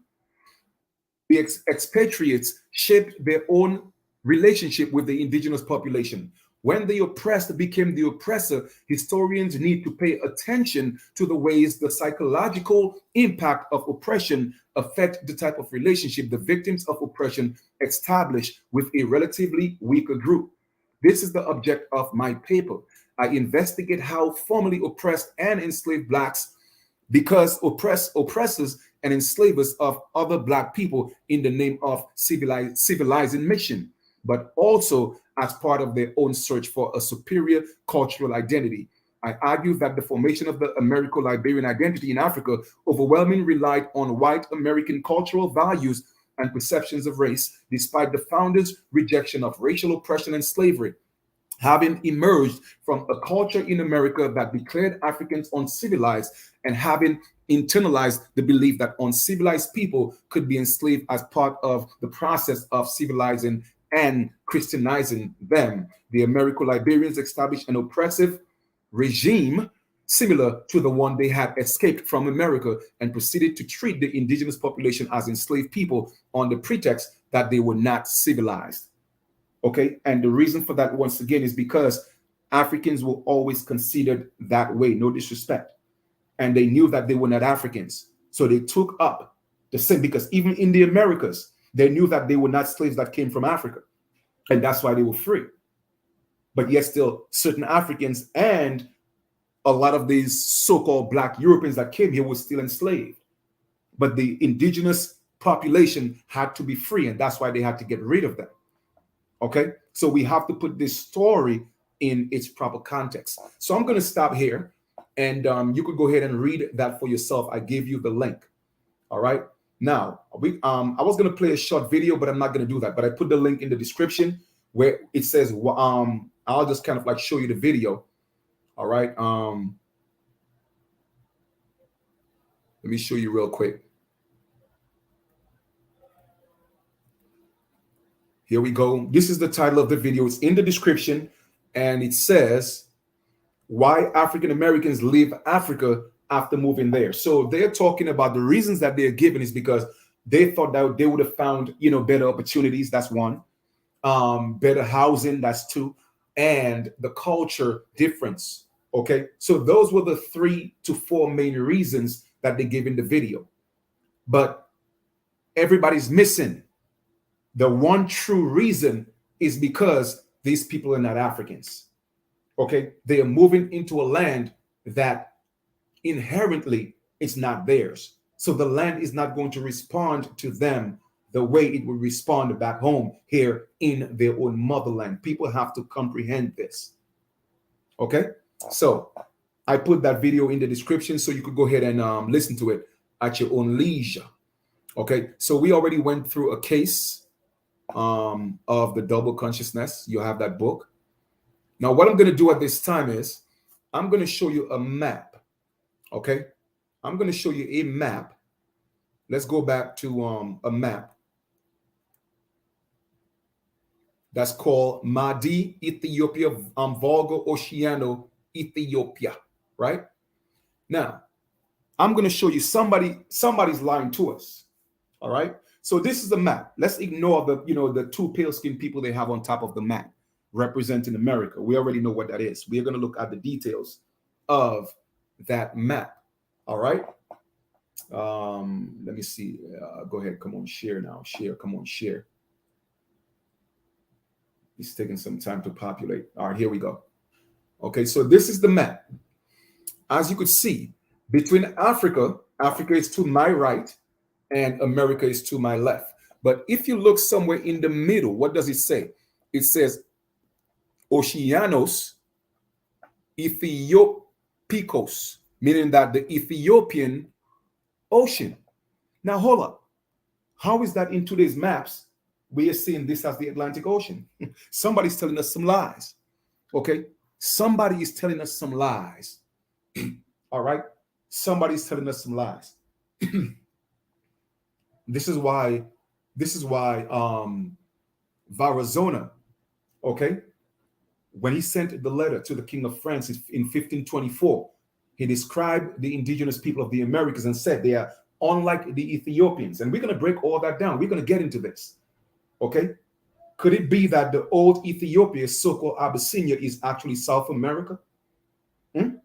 the expatriates shaped their own relationship with the indigenous population. When the oppressed became the oppressor, historians need to pay attention to the ways the psychological impact of oppression affect the type of relationship the victims of oppression establish with a relatively weaker group. This is the object of my paper. I investigate how formerly oppressed and enslaved blacks, because oppressors and enslavers of other black people in the name of civilizing mission, but also as part of their own search for a superior cultural identity, I argue that the formation of the Americo-Liberian identity in Africa overwhelmingly relied on white American cultural values and perceptions of race, despite the founders' rejection of racial oppression and slavery. Having emerged from a culture in America that declared Africans uncivilized and having internalized the belief that uncivilized people could be enslaved as part of the process of civilizing and Christianizing them, the Americo-Liberians established an oppressive regime similar to the one they had escaped from America and proceeded to treat the indigenous population as enslaved people on the pretext that they were not civilized. Okay, and the reason for that, once again, is because Africans were always considered that way, no disrespect. And they knew that they were not Africans. So they took up the same, because even in the Americas, they knew that they were not slaves that came from Africa. And that's why they were free. But yet still, certain Africans and a lot of these so-called Black Europeans that came here were still enslaved. But the indigenous population had to be free, and that's why they had to get rid of them. Okay, so we have to put this story in its proper context. So I'm going to stop here, and you could go ahead and read that for yourself. I gave you the link. All right. Now, I was going to play a short video, but I'm not going to do that. But I put the link in the description where it says, I'll just kind of like show you the video. All right. Let me show you real quick. Here we go. This is the title of the video. It's in the description, and it says, why African Americans leave Africa after moving there. So they're talking about the reasons that they're given is because they thought that they would have found, better opportunities. That's one. Better housing. That's two. And the culture difference. Okay. So those were the 3 to 4 main reasons that they give in the video. But everybody's missing. The one true reason is because these people are not Africans. Okay. They are moving into a land that inherently it's not theirs. So the land is not going to respond to them the way it would respond back home here in their own motherland. People have to comprehend this. Okay. So I put that video in the description so you could go ahead and listen to it at your own leisure. Okay. So we already went through a case of the double consciousness. You have that book. Now, what I'm going to do at this time is I'm going to show you a map. Okay. I'm going to show you a map. Let's go back to a map that's called Madi, Ethiopia, Volga, Oceano, Ethiopia, right? Now, I'm going to show you somebody's lying to us. All right. So this is the map. Let's ignore the 2 pale-skinned people they have on top of the map representing America. We already know what that is. We are going to look at the details of that map. All right. Let me see. Go ahead. Come on, share now. Share. Come on, share. It's taking some time to populate. All right, here we go. Okay, so this is the map. As you could see, between Africa is to my right, and America is to my left. But if you look somewhere in the middle, what does it say? It says Oceanos Ethiopikos, meaning that the Ethiopian Ocean. Now, hold up. How is that in today's maps? We are seeing this as the Atlantic Ocean. Somebody's telling us some lies. Okay? Somebody is telling us some lies. All right? Somebody's telling us some lies. This is why Varazona, okay, when he sent the letter to the King of France in 1524, he described the indigenous people of the Americas and said they are unlike the Ethiopians. And we're going to break all that down. We're going to get into this. Okay. Could it be that the old Ethiopia, so-called Abyssinia, is actually South America? And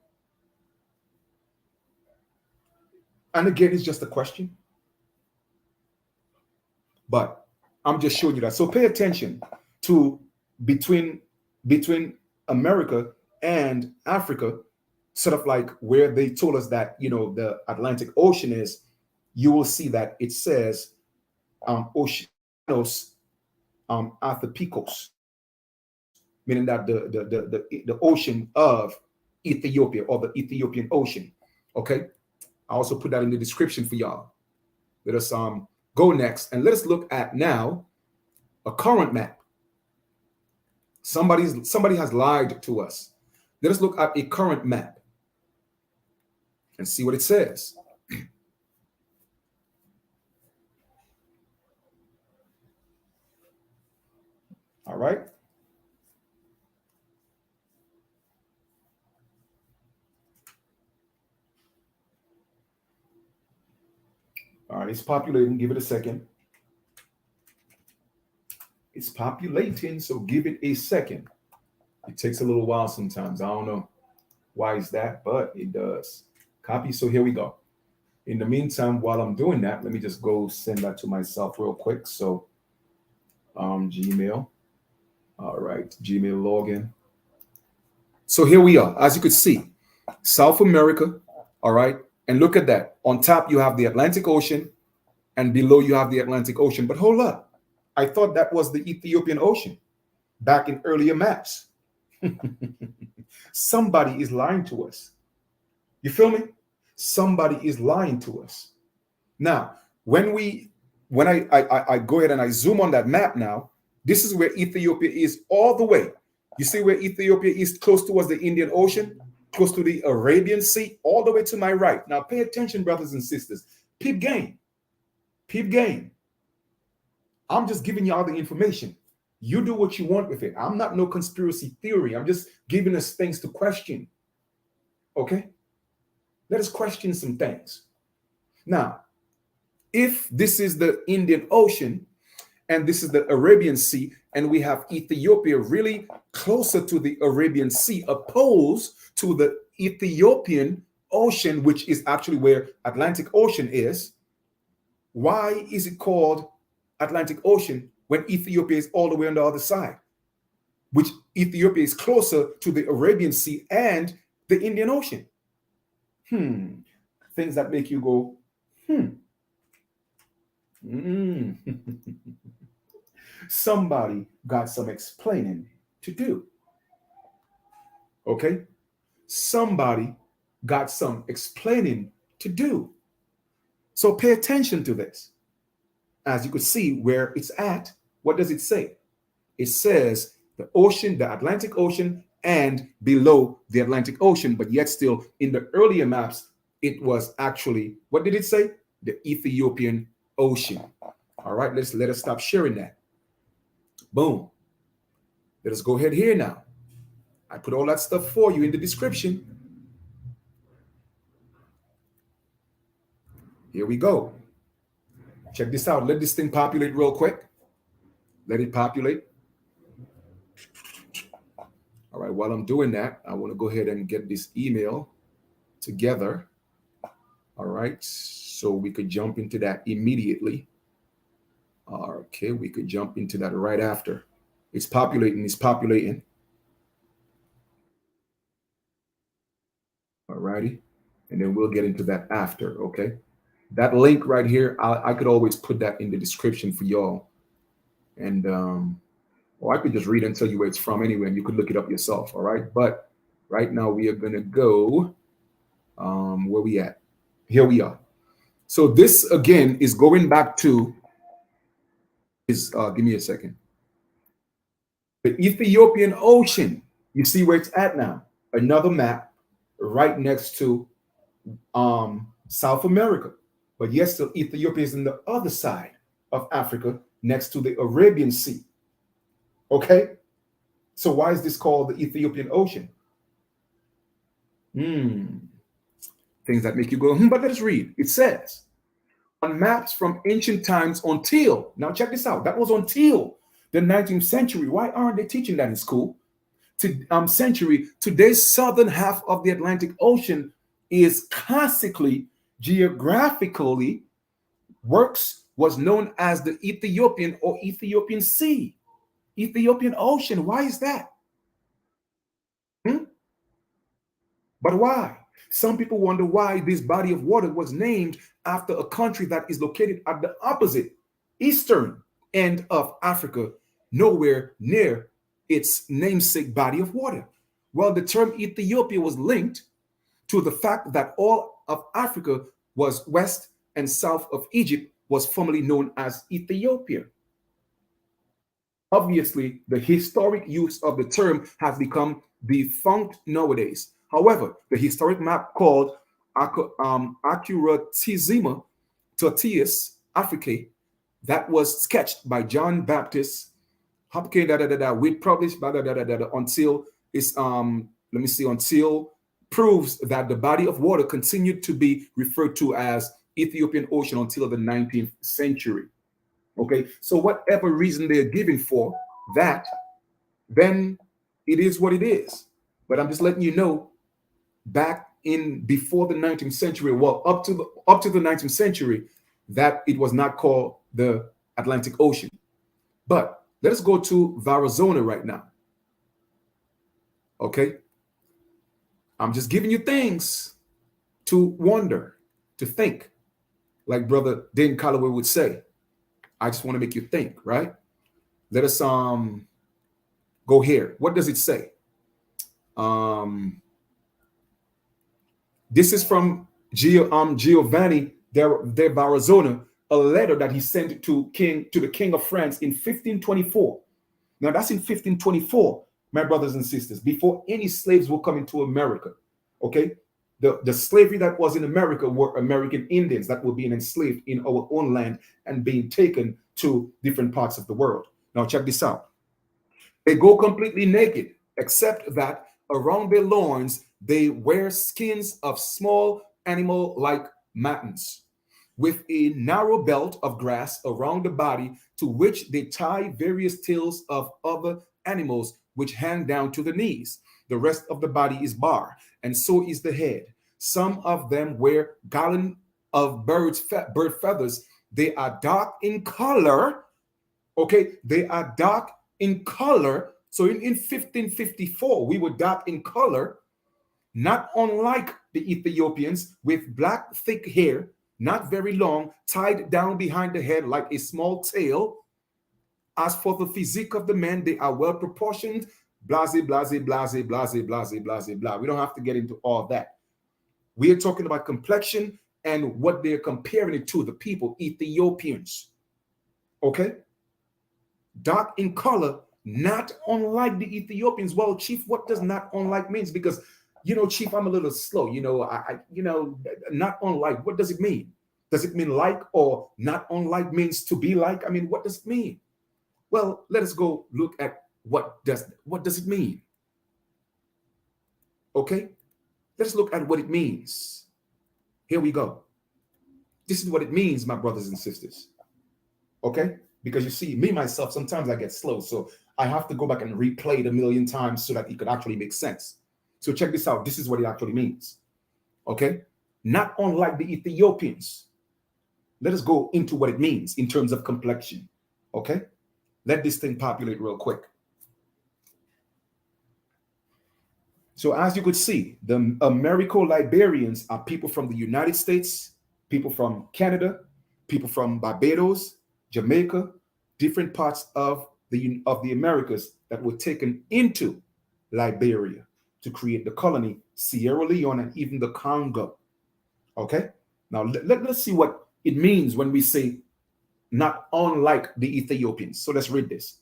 again, it's just a question. But I'm just showing you that. So pay attention to between America and Africa, sort of like where they told us that, the Atlantic Ocean is. You will see that it says Oceanos Athapikos, meaning that the ocean of Ethiopia or the Ethiopian Ocean. Okay, I also put that in the description for y'all. Let us go next and let us look at now a current map. Somebody has lied to us. Let us look at a current map and see what it says. All right. All right, it's populating. Give it a second. It's populating, so give it a second. It takes a little while sometimes. I don't know why is that, but it does. Copy. So here we go. In the meantime, while I'm doing that, let me just go send that to myself real quick. So Gmail. All right, Gmail login. So here we are. As you could see, South America. All right. And look at that. On top, you have the Atlantic Ocean, and below you have the Atlantic Ocean. But hold up. I thought that was the Ethiopian Ocean back in earlier maps. Somebody is lying to us. You feel me? Somebody is lying to us. Now, when I go ahead and I zoom on that map now, this is where Ethiopia is all the way. You see where Ethiopia is close towards the Indian Ocean, close to the Arabian Sea, all the way to my right. Now, pay attention, brothers and sisters. Peep game. Peep game. I'm just giving you all the information. You do what you want with it. I'm not no conspiracy theory. I'm just giving us things to question. Okay? Let us question some things. Now, if this is the Indian Ocean and this is the Arabian Sea, and we have Ethiopia really closer to the Arabian Sea opposed to the Ethiopian Ocean, which is actually where Atlantic Ocean is, why is it called Atlantic Ocean when Ethiopia is all the way on the other side, which Ethiopia is closer to the Arabian Sea and the Indian Ocean? Things that make you go, Somebody got some explaining to do. Okay? Somebody got some explaining to do. So pay attention to this. As you could see where it's at, what does it say? It says the ocean, the Atlantic Ocean, and below the Atlantic Ocean, but yet still in the earlier maps, it was actually, what did it say? The Ethiopian Ocean. All right, let us stop sharing that. Boom. Let us go ahead here now. I put all that stuff for you in the description. Here we go. Check this out. Let this thing populate real quick. Let it populate. All right, while I'm doing that, I want to go ahead and get this email together. All right, so we could jump into that immediately. Okay, we could jump into that right after. It's populating, it's populating. All righty, and then we'll get into that after, okay? That link right here, I could always put that in the description for y'all. And, or I could just read and tell you where it's from anyway, and you could look it up yourself, all right? But right now we are going to go, where we at? Here we are. So this, again, is going back to, give me a second. The Ethiopian Ocean. You see where it's at now. Another map right next to South America. But yes, still Ethiopia is in the other side of Africa next to the Arabian Sea. Okay? So why is this called the Ethiopian Ocean? Things that make you go, but let us read. It says, on maps from ancient times until, now check this out, that was until the 19th century. Why aren't they teaching that in school? Century, today's southern half of the Atlantic Ocean is classically, geographically, was known as the Ethiopian or Ethiopian Sea, Ethiopian Ocean. Why is that? But why? Some people wonder why this body of water was named after a country that is located at the opposite eastern end of Africa, nowhere near its namesake body of water. Well, the term Ethiopia was linked to the fact that all of Africa was west and south of Egypt was formerly known as Ethiopia. Obviously, the historic use of the term has become defunct nowadays. However, the historic map called Accuratissima Tertius Africae that was sketched by John Baptist Hopkins we published until it's let me see until proves that the body of water continued to be referred to as Ethiopian Ocean until the 19th century. Okay, so whatever reason they're giving for that, then it is what it is. But I'm just letting you know, back in before the 19th century, well, up to the 19th century, that it was not called the Atlantic Ocean. But let us go to Varazona right now. Okay, I'm just giving you things to wonder, to think, like Brother Dan Calloway would say. I just want to make you think, right? Let us go here. What does it say? This is from Giovanni de Barazona, a letter that he sent to the King of France in 1524. Now that's in 1524, my brothers and sisters, before any slaves were coming to America. Okay, the slavery that was in America were American Indians that were being enslaved in our own land and being taken to different parts of the world. Now check this out. They go completely naked, except that around their loins they wear skins of small animal-like mattons, with a narrow belt of grass around the body, to which they tie various tails of other animals which hang down to the knees. The rest of the body is bare, and so is the head. Some of them wear garland of bird feathers. They are dark in color. Okay, they are dark in color. So in 1554, we were dark in color, not unlike the Ethiopians, with black thick hair, not very long, tied down behind the head like a small tail. As for the physique of the men, they are well proportioned, blase, blase, blase, blase, blase, blase, blah. We don't have to get into all that. We are talking about complexion and what they're comparing it to, the people, Ethiopians. Okay? Dark in color, not unlike the Ethiopians. Well, Chief, what does not unlike means? Because, Chief, I'm a little slow. Not unlike, what does it mean? Does it mean like, or not unlike means to be like? I mean, what does it mean? Well, let us go look at what does it mean? Okay? Let's look at what it means. Here we go. This is what it means, my brothers and sisters. Okay? Because you see, me, myself, sometimes I get slow. So I have to go back and replay it a million times so that it could actually make sense. So check this out. This is what it actually means. Okay? Not unlike the Ethiopians. Let us go into what it means in terms of complexion. Okay? Let this thing populate real quick. So as you could see, the Americo-Liberians are people from the United States, people from Canada, people from Barbados, Jamaica, different parts of the Americas that were taken into Liberia to create the colony, Sierra Leone, and even the Congo. Okay? Now let's see what it means when we say not unlike the Ethiopians. So let's read this.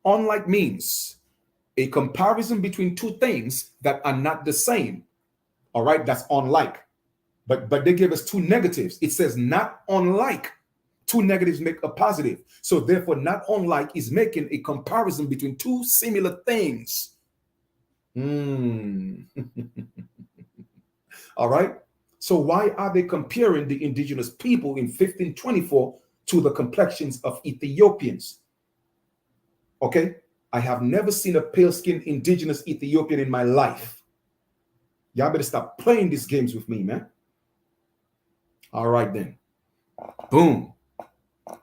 Unlike means a comparison between two things that are not the same. All right, that's unlike. But they give us two negatives. It says not unlike. Two negatives make a positive. So therefore, not unlike is making a comparison between two similar things. All right. So why are they comparing the indigenous people in 1524 to the complexions of Ethiopians? Okay. I have never seen a pale-skinned indigenous Ethiopian in my life. Y'all better stop playing these games with me, man. All right, then. Boom.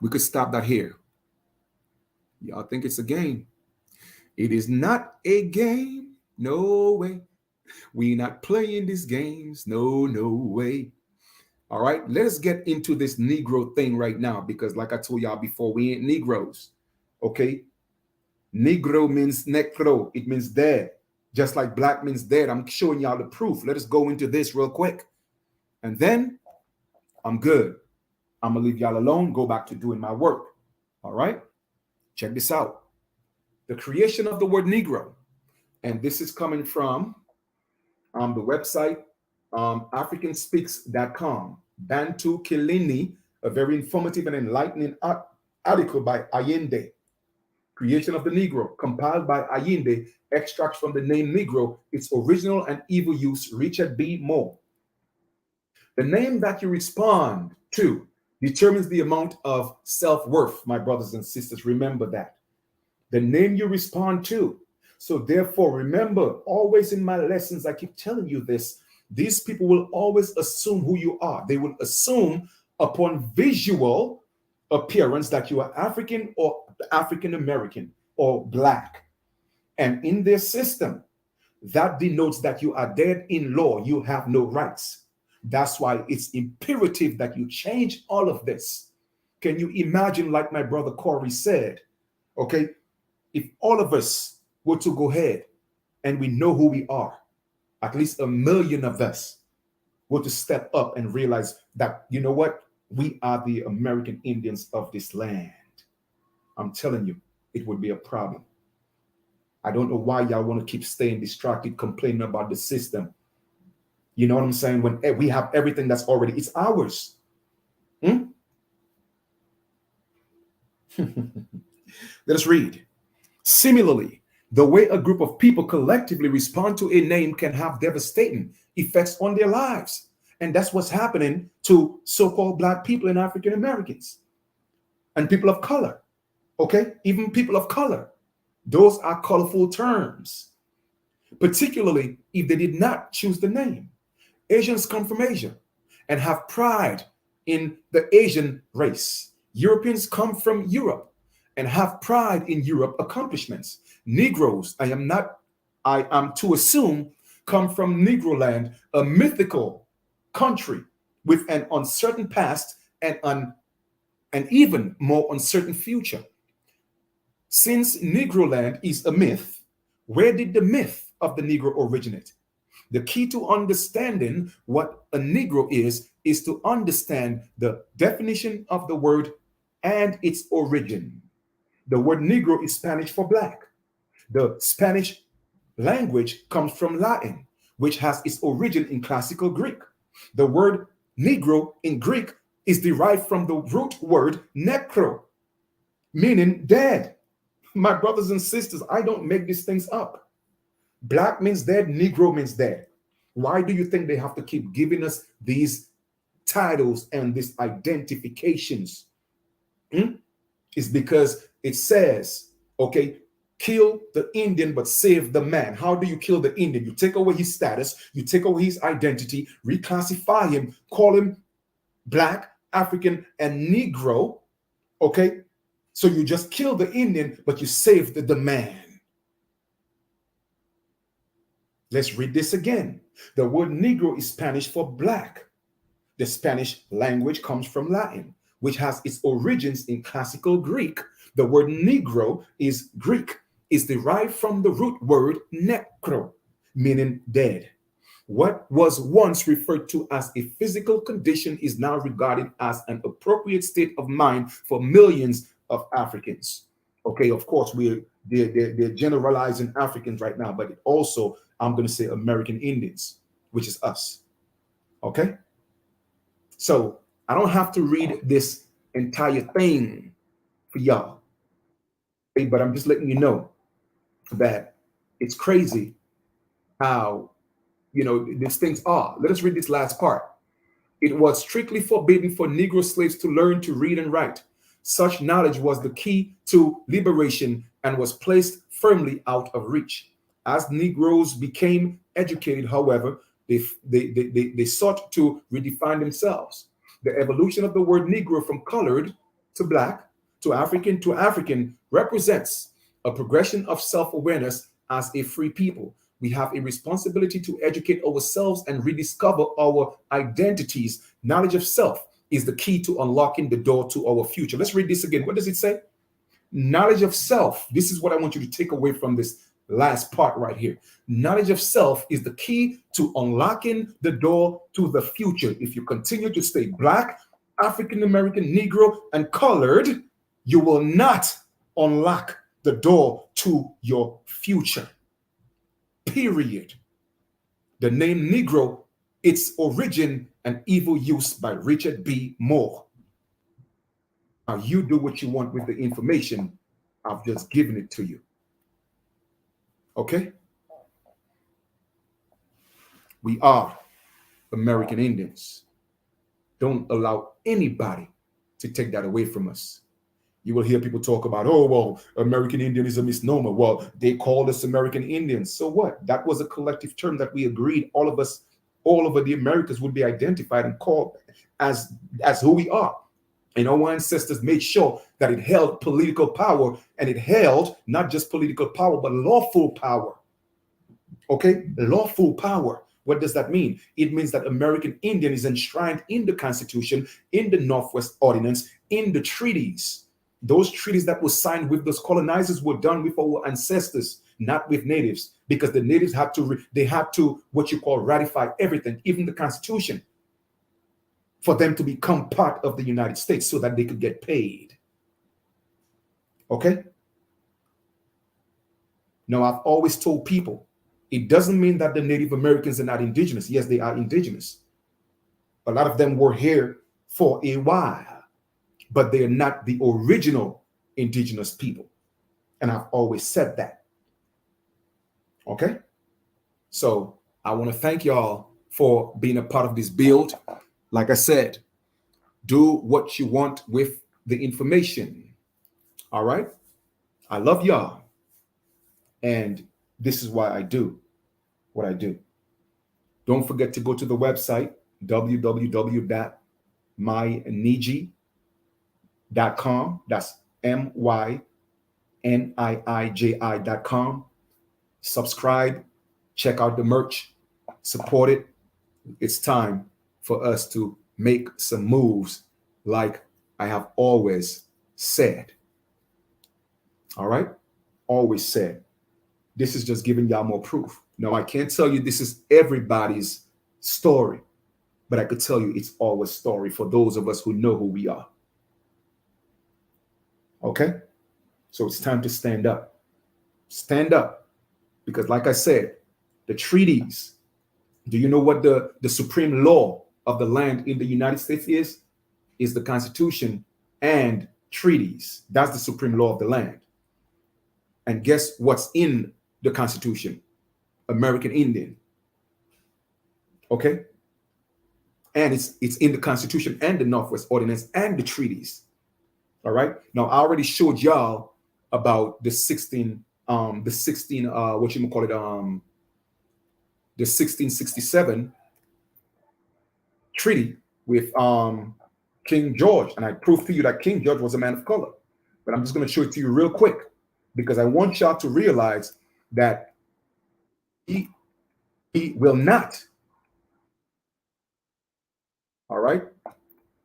We could stop that here. Y'all think it's a game? It is not a game. No way. We're not playing these games. No way. All right, let us get into this Negro thing right now, because like I told y'all before, we ain't Negroes. Okay? Negro means necro. It means dead. Just like black means dead. I'm showing y'all the proof. Let us go into this real quick. And then I'm good. I'm going to leave y'all alone, go back to doing my work. All right? Check this out. The creation of the word Negro. And this is coming from the website africanspeaks.com. Bantu Kilini, a very informative and enlightening article by Allende. Creation of the Negro, compiled by Allende, extracts from the name Negro, its original and evil use, Richard B. Moore. The name that you respond to determines the amount of self-worth, my brothers and sisters. Remember that. The name you respond to. So therefore, remember, always in my lessons, I keep telling you this, these people will always assume who you are. They will assume upon visual appearance that you are African or African American or black. And in their system, that denotes that you are dead in law. You have no rights. That's why it's imperative that you change all of this. Can you imagine, like my brother Corey said, okay, if all of us were to go ahead and we know who we are, at least 1 million of us were to step up and realize that, you know what, we are the American Indians of this land. I'm telling you, it would be a problem. I don't know why y'all want to keep staying distracted, complaining about the system. You know what I'm saying? When we have everything that's already, it's ours. Let us read. Similarly, the way a group of people collectively respond to a name can have devastating effects on their lives. And that's what's happening to so-called black people and African Americans and people of color. Okay? Even people of color. Those are colorful terms, particularly if they did not choose the name. Asians come from Asia and have pride in the Asian race. Europeans come from Europe and have pride in Europe accomplishments. Negroes, I am to assume, come from Negroland, a mythical country with an uncertain past and an even more uncertain future. Since Negroland is a myth, where did the myth of the Negro originate? The key to understanding what a Negro is to understand the definition of the word and its origin. The word Negro is Spanish for black. The Spanish language comes from Latin, which has its origin in classical Greek. The word Negro in Greek is derived from the root word necro, meaning dead. My brothers and sisters, I don't make these things up. Black means dead, Negro means dead. Why do you think they have to keep giving us these titles and these identifications? It's because it says, okay, kill the Indian, but save the man. How do you kill the Indian? You take away his status, you take away his identity, reclassify him, call him black, African, and Negro, okay? So you just kill the Indian, but you save the man. Let's read this again. The word Negro is Spanish for black. The Spanish language comes from Latin, which has its origins in classical Greek. The word Negro is Greek, is derived from the root word necro, meaning dead. What was once referred to as a physical condition is now regarded as an appropriate state of mind for millions of Africans. Okay, of course, they're generalizing Africans right now, but it also, I'm going to say American Indians, which is us. Okay? So I don't have to read this entire thing for y'all. Okay, but I'm just letting you know that it's crazy how, you know, these things are. Let us read this last part. It was strictly forbidden for Negro slaves to learn to read and write. Such knowledge was the key to liberation and was placed firmly out of reach. As Negroes became educated, however, they sought to redefine themselves. The evolution of the word Negro from colored to black to African represents a progression of self-awareness as a free people. We have a responsibility to educate ourselves and rediscover our identities. Knowledge of self is the key to unlocking the door to our future. Let's read this again. What does it say? Knowledge of self. This is what I want you to take away from this last part right here. Knowledge of self is the key to unlocking the door to the future. If you continue to stay Black, African American, Negro, and colored, you will not unlock the door to your future. Period. The name Negro, its origin and evil use by Richard B. Moore. Now you do what you want with the information. I've just given it to you. Okay? We are American Indians. Don't allow anybody to take that away from us. You will hear people talk about, oh, well, American Indian is a misnomer. Well, they called us American Indians. So what? That was a collective term that we agreed all of us, all over the Americas would be identified and called as who we are. And our ancestors made sure that it held political power, and it held not just political power, but lawful power. Okay? Lawful power. What does that mean? It means that American Indian is enshrined in the Constitution, in the Northwest Ordinance, in the treaties. Those treaties that were signed with those colonizers were done with our ancestors, not with natives, because the natives had to what you call ratify everything, even the Constitution, for them to become part of the United States so that they could get paid. Okay? Now, I've always told people, it doesn't mean that the Native Americans are not indigenous. Yes, they are indigenous. A lot of them were here for a while, but they are not the original indigenous people. And I've always said that. Okay? So I want to thank y'all for being a part of this build. Like I said, do what you want with the information. All right? I love y'all. And this is why I do what I do. Don't forget to go to the website, www.myniiji.com. That's MYNIIJI.com. Subscribe, check out the merch, support it. It's time for us to make some moves like I have always said. All right? Always said. This is just giving y'all more proof. Now, I can't tell you this is everybody's story, but I could tell you it's our story for those of us who know who we are. Okay? So it's time to stand up. Stand up. Because like I said, the treaties, do you know what the supreme law of the land in the United States is? Is the Constitution and treaties. That's the supreme law of the land. And guess what's in the Constitution? American Indian. Okay? And it's in the Constitution and the Northwest Ordinance and the treaties. All right? Now, I already showed y'all about the 1667 treaty with King George. And I proved to you that King George was a man of color. But I'm just going to show it to you real quick, because I want y'all to realize that he will not. All right?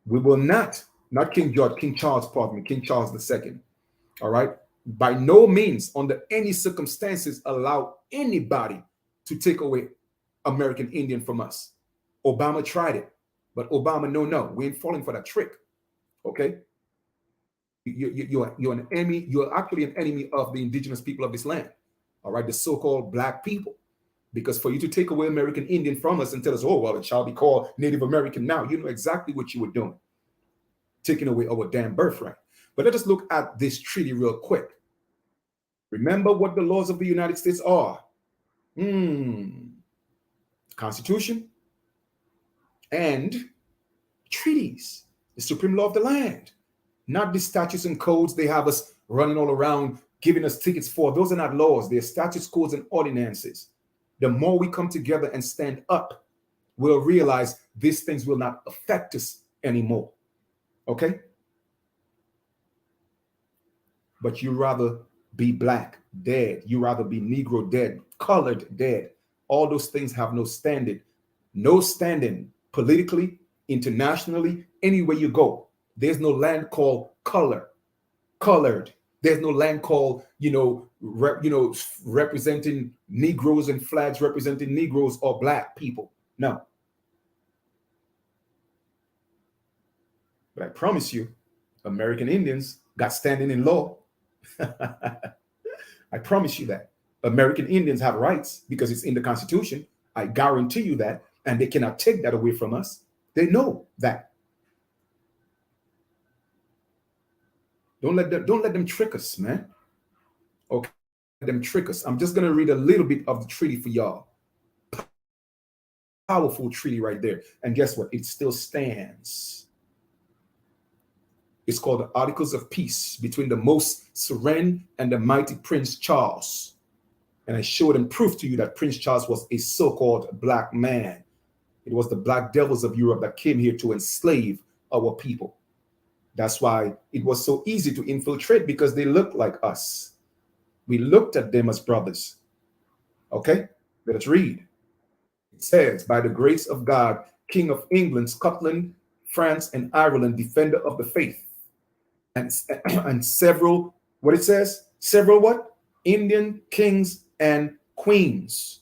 We will not King George, King Charles, pardon me, King Charles II. All right? By no means, under any circumstances, allow anybody to take away American Indian from us. Obama tried it, but Obama, no, we ain't falling for that trick. Okay? You're an enemy. You're actually an enemy of the indigenous people of this land. All right, the so-called Black people. Because for you to take away American Indian from us and tell us, oh, well, it shall be called Native American now, you know exactly what you were doing. Taking away our damn birthright. But let us look at this treaty real quick. Remember what the laws of the United States are. Constitution and treaties. The supreme law of the land. Not the statutes and codes they have us running all around, giving us tickets for. Those are not laws. They're statutes, codes, and ordinances. The more we come together and stand up, we'll realize these things will not affect us anymore. Okay? But you rather be Black, dead. You rather be Negro, dead. Colored, dead. All those things have no standing. No standing politically, internationally, anywhere you go. There's no land called colored. There's no land called, representing Negroes and flags representing Negroes or black people. No. But I promise you, American Indians got standing in law. I promise you that. American Indians have rights because it's in the Constitution. I guarantee you that. And they cannot take that away from us. They know that. Don't let them trick us, man. Okay. Let them trick us. I'm just going to read a little bit of the treaty for y'all. Powerful treaty right there. And guess what? It still stands. It's called the Articles of Peace between the most sovereign and the mighty Prince Charles. And I showed and proved to you that Prince Charles was a so-called black man. It was the black devils of Europe that came here to enslave our people. That's why it was so easy to infiltrate, because they looked like us. We looked at them as brothers. Okay, let us read. It says, by the grace of God, King of England, Scotland, France, and Ireland, defender of the faith, and several, what it says? Several what? Indian kings and queens.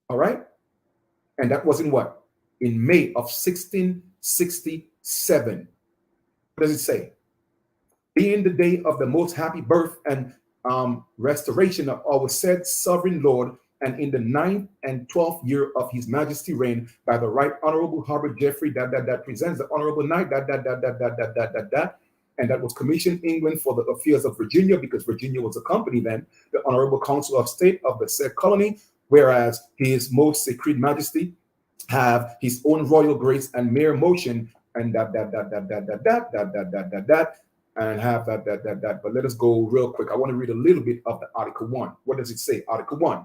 All right? And that was in what? In May of 1667. What does it say? Being the day of the most happy birth and restoration of our said sovereign Lord, and in the 9th and 12th year of his majesty reign, by the right honorable Herbert Jeffrey, that presents the honorable knight, and that was commissioned England for the affairs of Virginia, because Virginia was a company then, the honorable council of state of the said colony, whereas his most sacred majesty have his own royal grace and mere motion, and and have that. But let us go real quick. I want to read a little bit of the Article 1. What does it say? Article 1,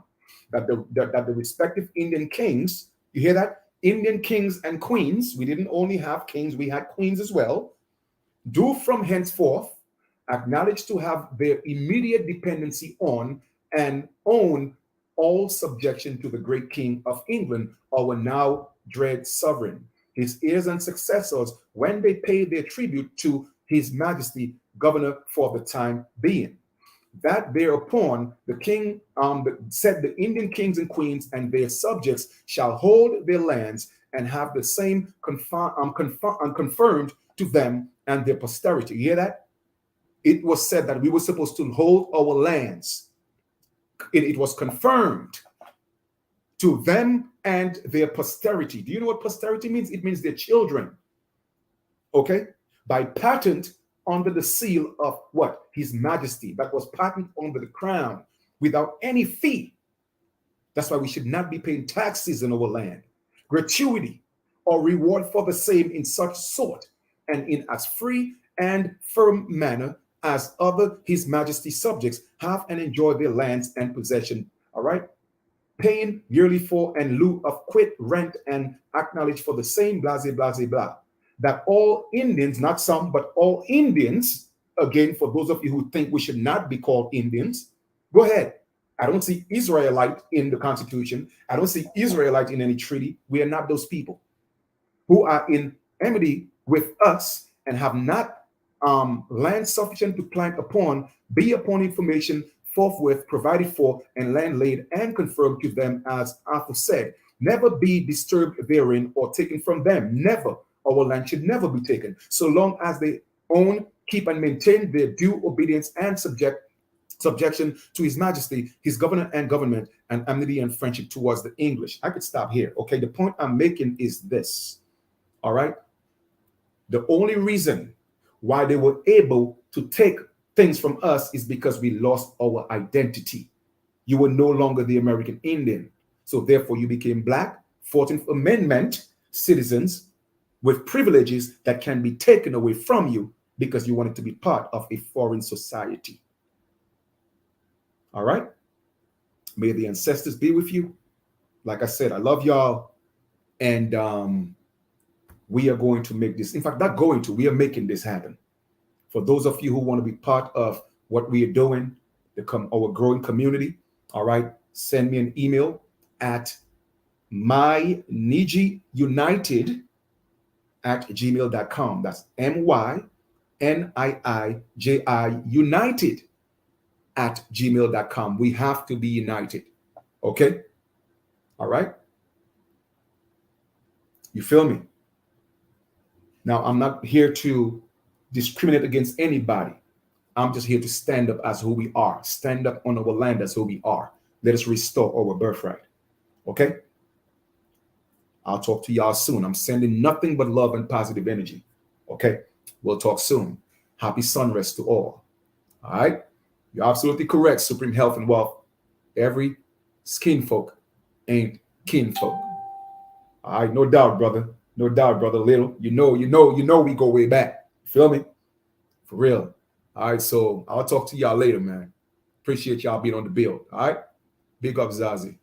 that the respective Indian kings, you hear that? Indian kings and queens, we didn't only have kings, we had queens as well, do from henceforth acknowledge to have their immediate dependency on and own all subjection to the great King of England, our now dread sovereign, his heirs and successors, when they pay their tribute to his majesty, governor for the time being. That thereupon the king said the Indian kings and queens and their subjects shall hold their lands and have the same confirmed to them and their posterity. You hear that? It was said that we were supposed to hold our lands. It was confirmed to them and their posterity. Do you know what posterity means? It means their children. Okay? By patent under the seal of what? His Majesty. That was patent under the crown without any fee. That's why we should not be paying taxes in our land, gratuity, or reward for the same in such sort, and in as free and firm manner as other His Majesty subjects have and enjoy their lands and possession. All right? Paying yearly for and lieu of quit, rent, and acknowledge for the same, blah, blah, blah, blah. That all Indians, not some, but all Indians, again, for those of you who think we should not be called Indians, go ahead. I don't see Israelite in the Constitution. I don't see Israelite in any treaty. We are not those people who are in enmity with us and have not land sufficient to plant upon, be upon information forthwith provided for, and land laid and confirmed to them, as Arthur said, never be disturbed therein or taken from them. Never. Our land should never be taken, so long as they own, keep, and maintain their due obedience and subjection to His Majesty, His governor and government, and amity and friendship towards the English. I could stop here. Okay, the point I'm making is this. All right. The only reason why they were able to take things from us is because we lost our identity. You were no longer the American Indian. So therefore you became Black 14th Amendment citizens with privileges that can be taken away from you because you wanted to be part of a foreign society. All right? May the ancestors be with you. Like I said, I love y'all. And we are going to make this, in fact, not going to, we are making this happen. For those of you who want to be part of what we are doing, our growing community, all right, send me an email at mynijiunited@gmail.com. That's NIIJI United at gmail.com. We have to be united. Okay? All right? You feel me? Now, I'm not here to discriminate against anybody. I'm just here to stand up as who we are. Stand up on our land as who we are. Let us restore our birthright. Okay? I'll talk to y'all soon. I'm sending nothing but love and positive energy. Okay? We'll talk soon. Happy sunrest to all. All right? You're absolutely correct, Supreme Health and Wealth. Every skin folk ain't kin folk. All right? No doubt, brother. No doubt, brother Little. You know, we go way back. Feel me? For real. All right, so I'll talk to y'all later, man. Appreciate y'all being on the build. All right? Big up, Zazie.